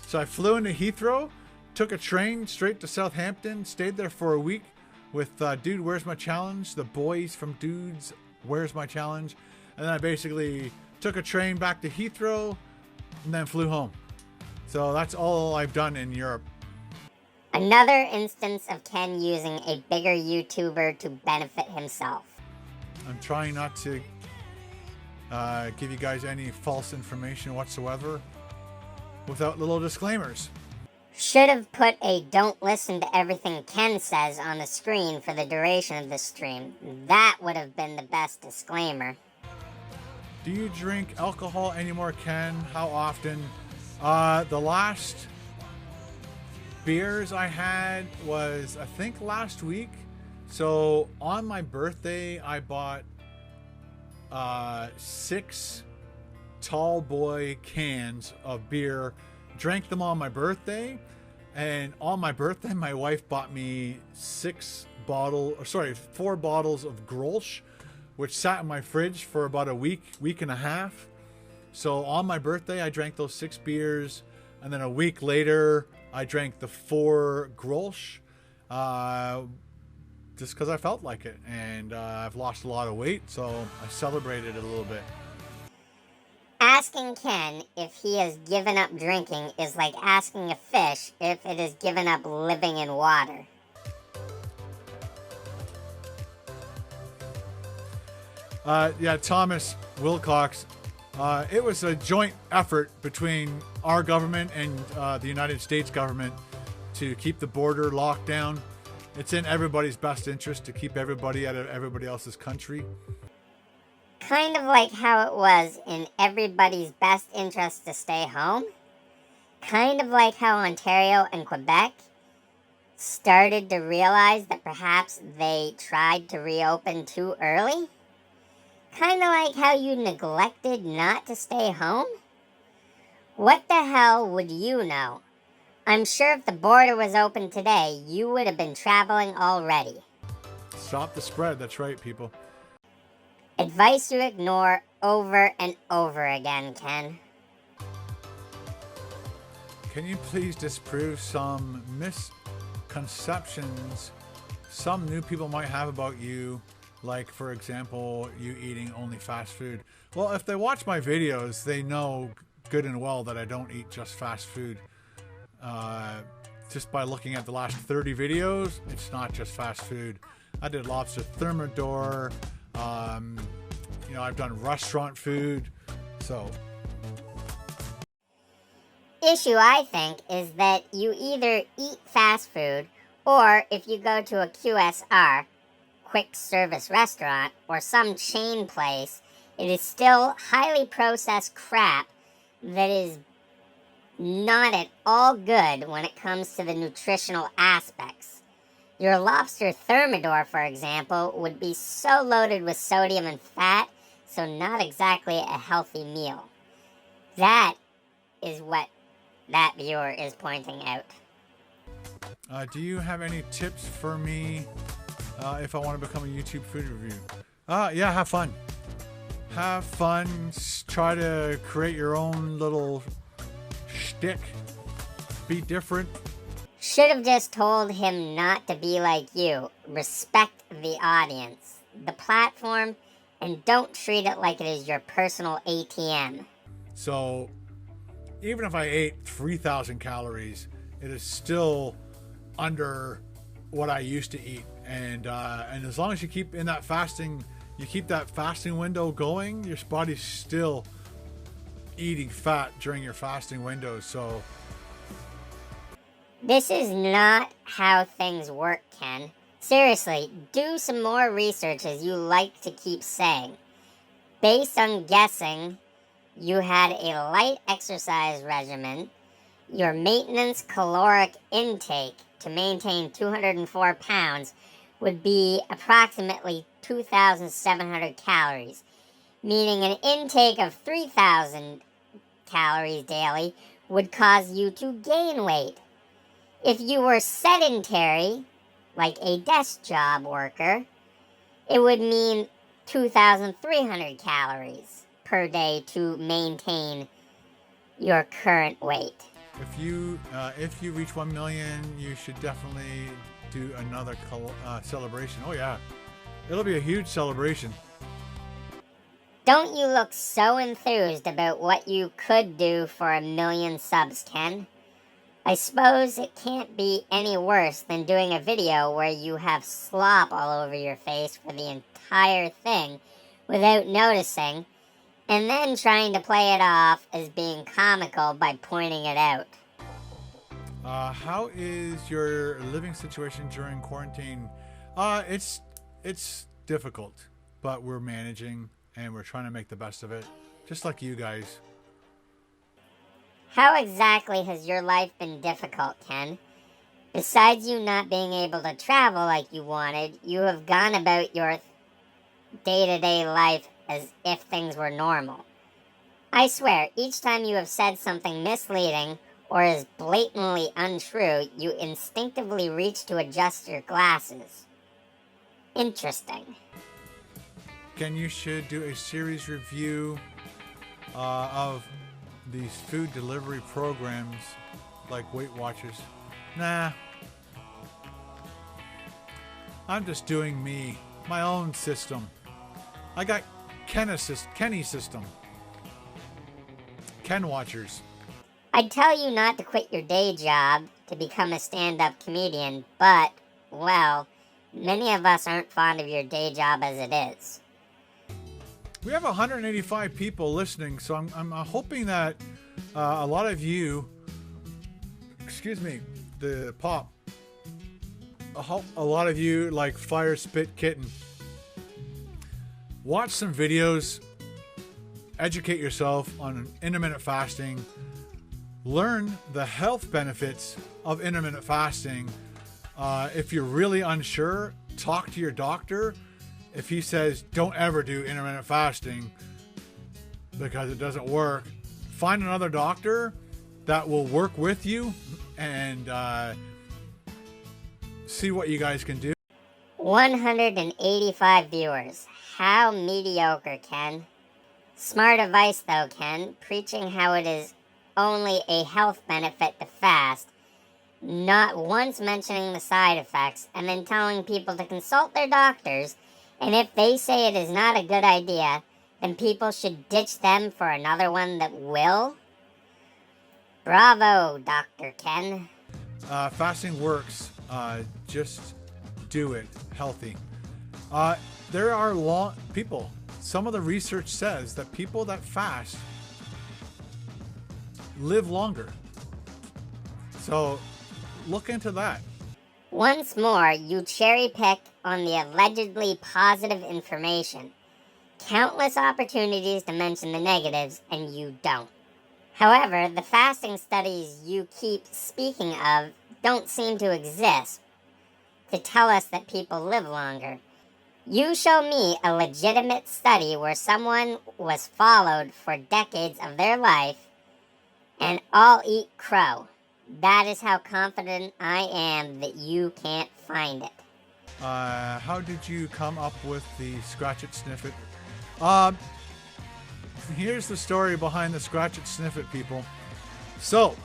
So I flew into Heathrow, took a train straight to Southampton, stayed there for a week with Dude, Where's My Challenge? The boys from Dudes, Where's My Challenge? And then I basically took a train back to Heathrow and then flew home. So that's all I've done in Europe. Another instance of Ken using a bigger YouTuber to benefit himself. I'm trying not to give you guys any false information whatsoever without little disclaimers. Should have put a don't listen to everything Ken says on the screen for the duration of the stream. That would have been the best disclaimer. Do you drink alcohol anymore, Ken? How often? The last beers I had was, I think, last week. So on my birthday, I bought 6 tall boy cans of beer, drank them on my birthday, and on my birthday my wife bought me 4 bottles of Grolsch, which sat in my fridge for about a week and a half. So on my birthday I drank those 6 beers, and then a week later I drank the 4 Grolsch, just because I felt like it, and I've lost a lot of weight, so I celebrated it a little bit. Asking Ken if he has given up drinking is like asking a fish if it has given up living in water. Yeah, Thomas Wilcox, it was a joint effort between our government and the United States government to keep the border locked down. It's in everybody's best interest to keep everybody out of everybody else's country. Kind of like how it was in everybody's best interest to stay home. Kind of like how Ontario and Quebec started to realize that perhaps they tried to reopen too early. Kind of like how you neglected not to stay home. What the hell would you know? I'm sure if the border was open today, you would have been traveling already. Stop the spread. That's right, people. Advice you ignore over and over again, Ken. Can you please disprove some misconceptions some new people might have about you? Like, for example, you eating only fast food. Well, if they watch my videos, they know good and well that I don't eat just fast food. Just by looking at the last 30 videos, it's not just fast food. I did lobster thermidor. I've done restaurant food. So, issue, I think, is that you either eat fast food, or if you go to a QSR, quick service restaurant, or some chain place, it is still highly processed crap that is not at all good when it comes to the nutritional aspects. Your lobster thermidor, for example, would be so loaded with sodium and fat, so not exactly a healthy meal. That is what that viewer is pointing out. Do you have any tips for me if I want to become a YouTube food review? Yeah, have fun. Have fun. Try to create your own little shtick. Be different. Should have just told him not to be like you. Respect the audience, the platform, and don't treat it like it is your personal ATM. So, even if I ate 3,000 calories, it is still under what I used to eat. And as long as you keep in that fasting, you keep that fasting window going, your body's still eating fat during your fasting window. So this is not how things work, Ken. Seriously, do some more research, as you like to keep saying. Based on guessing, you had a light exercise regimen. Your maintenance caloric intake to maintain 204 pounds would be approximately 2,700 calories, meaning an intake of 3,000 calories daily would cause you to gain weight. If you were sedentary, like a desk job worker, it would mean 2,300 calories per day to maintain your current weight. If you reach 1 million, you should definitely do another celebration. Oh yeah, it'll be a huge celebration. Don't you look so enthused about what you could do for 1 million subs, Ken? I suppose it can't be any worse than doing a video where you have slop all over your face for the entire thing without noticing, and then trying to play it off as being comical by pointing it out. How is your living situation during quarantine? It's difficult, but we're managing and we're trying to make the best of it, just like you guys. How exactly has your life been difficult, Ken? Besides you not being able to travel like you wanted, you have gone about your day-to-day life as if things were normal. I swear, each time you have said something misleading or is blatantly untrue, you instinctively reach to adjust your glasses. Interesting. Ken, you should do a series review of these food delivery programs like Weight Watchers. Nah. I'm just doing me, my own system. I got Kenny system. Ken Watchers. I'd tell you not to quit your day job to become a stand-up comedian, but, well, many of us aren't fond of your day job as it is. We have 185 people listening, so I'm hoping that a lot of you, excuse me, the pop, a lot of you like Fire Spit Kitten, watch some videos, educate yourself on intermittent fasting, learn the health benefits of intermittent fasting. If you're really unsure, talk to your doctor. If he says don't ever do intermittent fasting because it doesn't work, find another doctor that will work with you and see what you guys can do. 185 viewers. How mediocre, Ken. Smart advice though, Ken. Preaching how it is only a health benefit to fast, not once mentioning the side effects, and then telling people to consult their doctors, and if they say it is not a good idea, then people should ditch them for another one that will? Bravo, Dr. Ken. Fasting works. Just do it healthy. There are people. Some of the research says that people that fast live longer. So look into that. Once more, you cherry pick on the allegedly positive information. Countless opportunities to mention the negatives, and you don't. However, the fasting studies you keep speaking of don't seem to exist to tell us that people live longer. You show me a legitimate study where someone was followed for decades of their life and all eat crow. That is how confident I am that you can't find it. How did you come up with the scratch it, sniff it? Here's the story behind the scratch it, sniff it, people. So,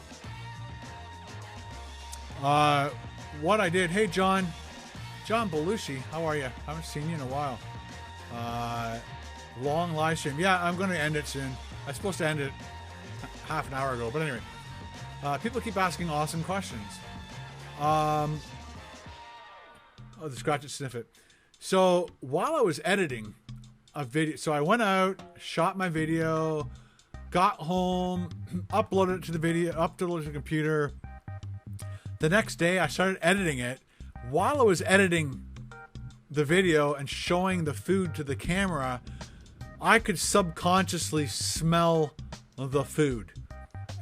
what I did, hey John Belushi, how are you? Haven't seen you in a while. Long live stream. Yeah, I'm going to end it soon. I was supposed to end it half an hour ago, but anyway. People keep asking awesome questions. The scratch it, sniff it. So while I was editing a video, so I went out, shot my video, got home, uploaded it to the computer. The next day I started editing it. While I was editing the video and showing the food to the camera, I could subconsciously smell the food.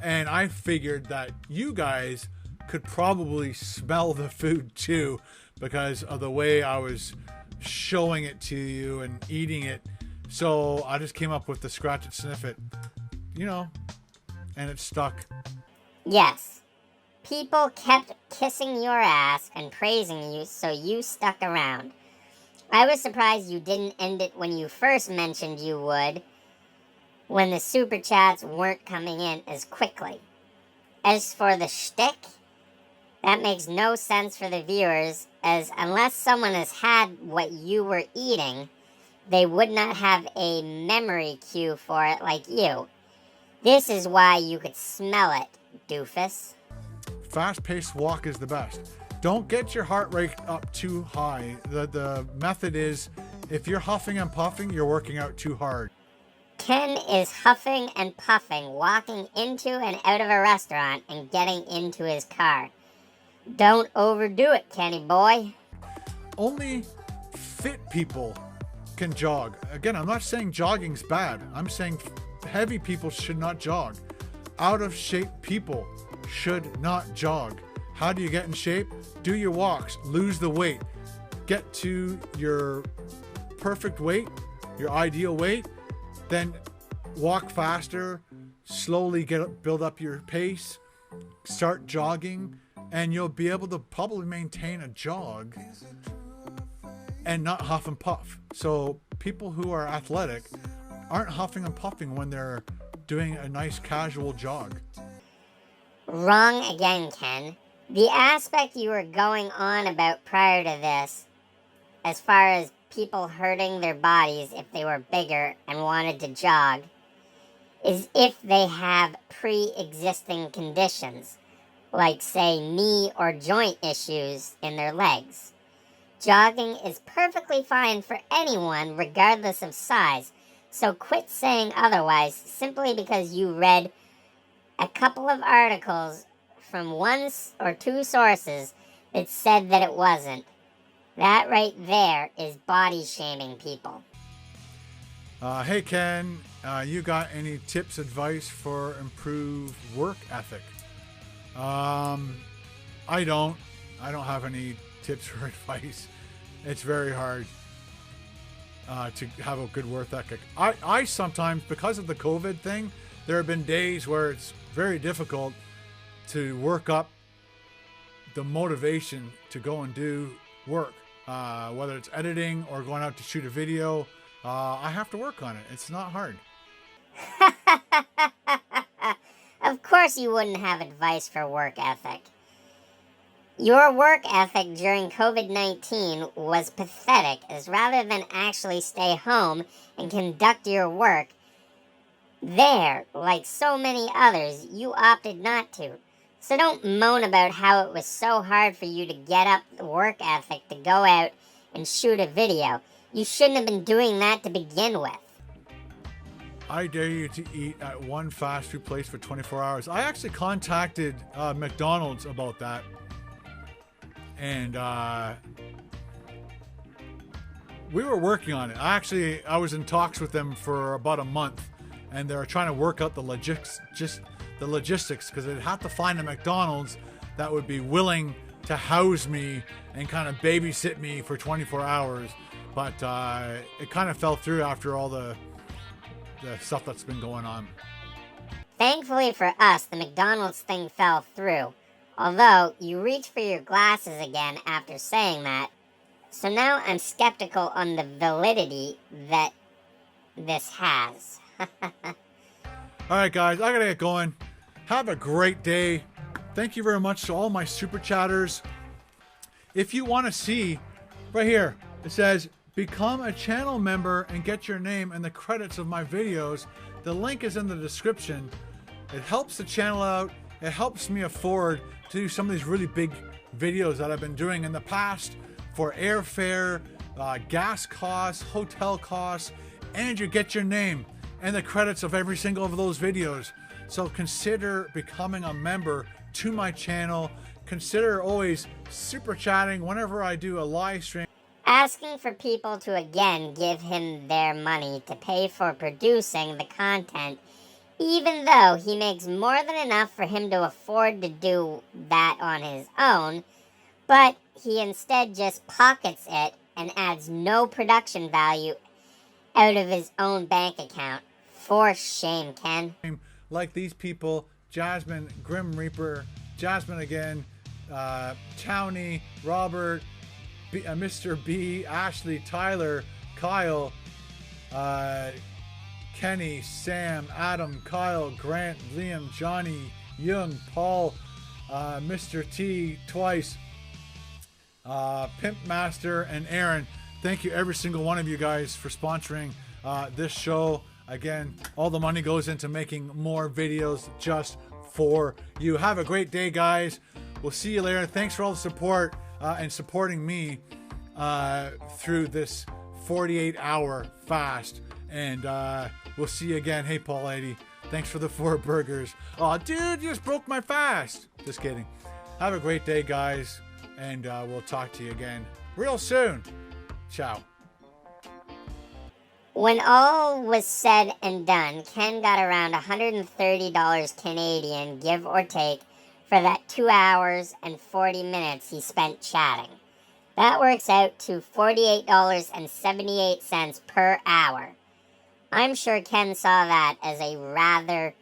And I figured that you guys could probably smell the food too because of the way I was showing it to you and eating it. So I just came up with the scratch it, sniff it, and it stuck. Yes. People kept kissing your ass and praising you, so you stuck around. I was surprised you didn't end it when you first mentioned you would, when the super chats weren't coming in as quickly. As for the shtick, that makes no sense for the viewers, as unless someone has had what you were eating, they would not have a memory cue for it like you. This is why you could smell it, doofus. Fast-paced walk is the best. Don't get your heart rate up too high. The method is, if you're huffing and puffing, you're working out too hard. Ken is huffing and puffing, walking into and out of a restaurant and getting into his car. Don't overdo it, Kenny boy. Only fit people can jog. Again, I'm not saying jogging's bad. I'm saying heavy people should not jog. Out of shape people should not jog. How do you get in shape? Do your walks, lose the weight, get to your perfect weight, your ideal weight, then walk faster, slowly build up your pace, start jogging, and you'll be able to probably maintain a jog and not huff and puff. So people who are athletic aren't huffing and puffing when they're doing a nice casual jog. Wrong again, Ken. The aspect you were going on about prior to this, as far as people hurting their bodies if they were bigger and wanted to jog, is if they have pre-existing conditions, like say knee or joint issues in their legs. Jogging is perfectly fine for anyone regardless of size, so quit saying otherwise simply because you read a couple of articles from one or two sources that said that it wasn't. That right there is body shaming people. Hey Ken, you got any tips, advice for improved work ethic? I don't have any tips or advice. It's very hard to have a good work ethic. I sometimes, because of the COVID thing, there have been days where it's very difficult to work up the motivation to go and do work, whether it's editing or going out to shoot a video. I have to work on it. It's not hard. Of course you wouldn't have advice for work ethic. Your work ethic during COVID-19 was pathetic, as rather than actually stay home and conduct your work there, like so many others, you opted not to. So don't moan about how it was so hard for you to get up the work ethic to go out and shoot a video. You shouldn't have been doing that to begin with. I dare you to eat at one fast food place for 24 hours. I actually contacted McDonald's about that. And we were working on it. I was in talks with them for about a month. And they were trying to work out the the logistics, because I'd have to find a McDonald's that would be willing to house me and kind of babysit me for 24 hours. But it kind of fell through after all the stuff that's been going on. Thankfully for us, the McDonald's thing fell through. Although, you reach for your glasses again after saying that. So now I'm skeptical on the validity that this has. Alright guys, I gotta get going. Have a great day. Thank you very much to all my super chatters. If you want to see, right here, it says, become a channel member and get your name and the credits of my videos. The link is in the description. It helps the channel out. It helps me afford to do some of these really big videos that I've been doing in the past for airfare, gas costs, hotel costs, and you get your name and the credits of every single of those videos. So consider becoming a member to my channel. Consider always super chatting whenever I do a live stream. Asking for people to again give him their money to pay for producing the content, even though he makes more than enough for him to afford to do that on his own, but he instead just pockets it and adds no production value out of his own bank account. For shame, Ken. Like these people, Jasmine, Grim Reaper, Jasmine again, Townie, Robert, Mr. B, Ashley, Tyler, Kyle, Kenny, Sam, Adam, Kyle, Grant, Liam, Johnny, Young, Paul, Mr. T twice, Pimp Master, and Aaron. Thank you every single one of you guys for sponsoring this show. Again, all the money goes into making more videos just for you. Have a great day, guys. We'll see you later. Thanks for all the support and supporting me through this 48-hour fast. And we'll see you again. Hey, Paul 80. Thanks for the 4 burgers. Oh, dude, you just broke my fast. Just kidding. Have a great day, guys. And we'll talk to you again real soon. Ciao. When all was said and done, Ken got around $130 Canadian, give or take, for that 2 hours and 40 minutes he spent chatting. That works out to $48.78 per hour. I'm sure Ken saw that as a rather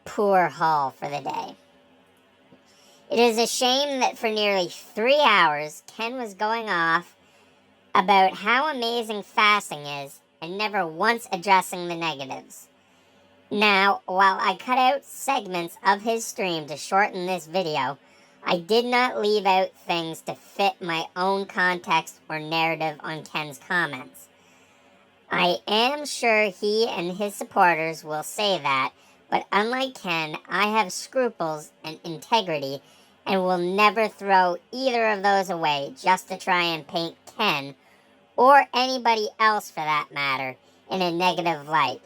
poor haul for the day. It is a shame that for nearly 3 hours, Ken was going off about how amazing fasting is and never once addressing the negatives. Now, while I cut out segments of his stream to shorten this video, I did not leave out things to fit my own context or narrative on Ken's comments. I am sure he and his supporters will say that, but unlike Ken, I have scruples and integrity and will never throw either of those away just to try and paint Ken, or anybody else for that matter, in a negative light.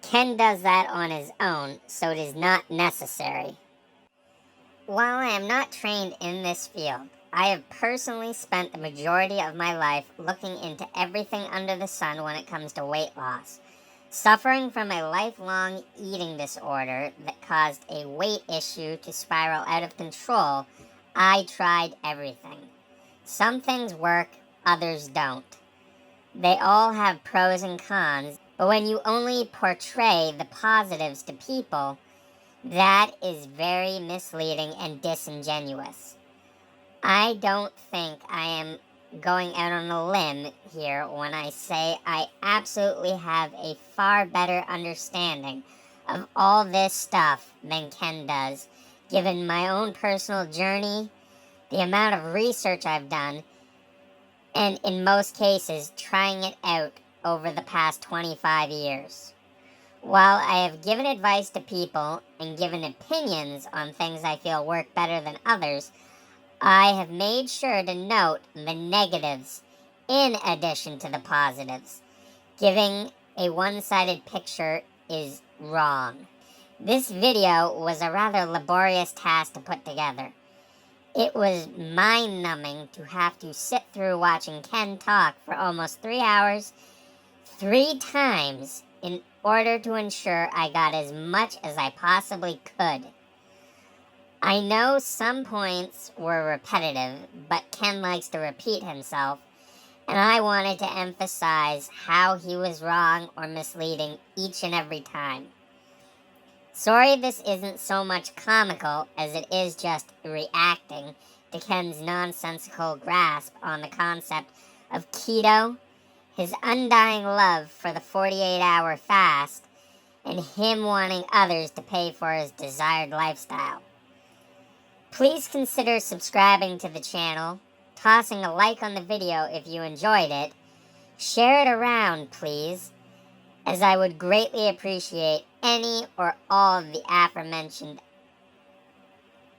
Ken does that on his own, so it is not necessary. While I am not trained in this field, I have personally spent the majority of my life looking into everything under the sun when it comes to weight loss. Suffering from a lifelong eating disorder that caused a weight issue to spiral out of control, I tried everything. Some things work, others don't. They all have pros and cons, but when you only portray the positives to people, that is very misleading and disingenuous. I don't think I am going out on a limb here when I say I absolutely have a far better understanding of all this stuff than Ken does, given my own personal journey, the amount of research I've done, and in most cases, trying it out over the past 25 years. While I have given advice to people and given opinions on things I feel work better than others, I have made sure to note the negatives in addition to the positives. Giving a one-sided picture is wrong. This video was a rather laborious task to put together. It was mind-numbing to have to sit through watching Ken talk for almost 3 hours, 3 times in order to ensure I got as much as I possibly could. I know some points were repetitive, but Ken likes to repeat himself, and I wanted to emphasize how he was wrong or misleading each and every time. Sorry this isn't so much comical as it is just reacting to Ken's nonsensical grasp on the concept of keto, his undying love for the 48-hour fast, and him wanting others to pay for his desired lifestyle. Please consider subscribing to the channel, tossing a like on the video if you enjoyed it, share it around please, as I would greatly appreciate any or all of the aforementioned,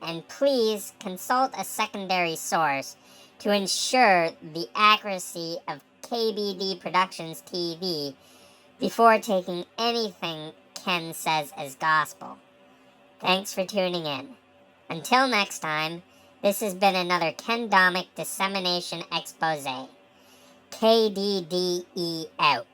and please consult a secondary source to ensure the accuracy of KBD Productions TV before taking anything Ken says as gospel. Thanks for tuning in. Until next time, this has been another Ken Domik Dissemination Expose. KDDE out.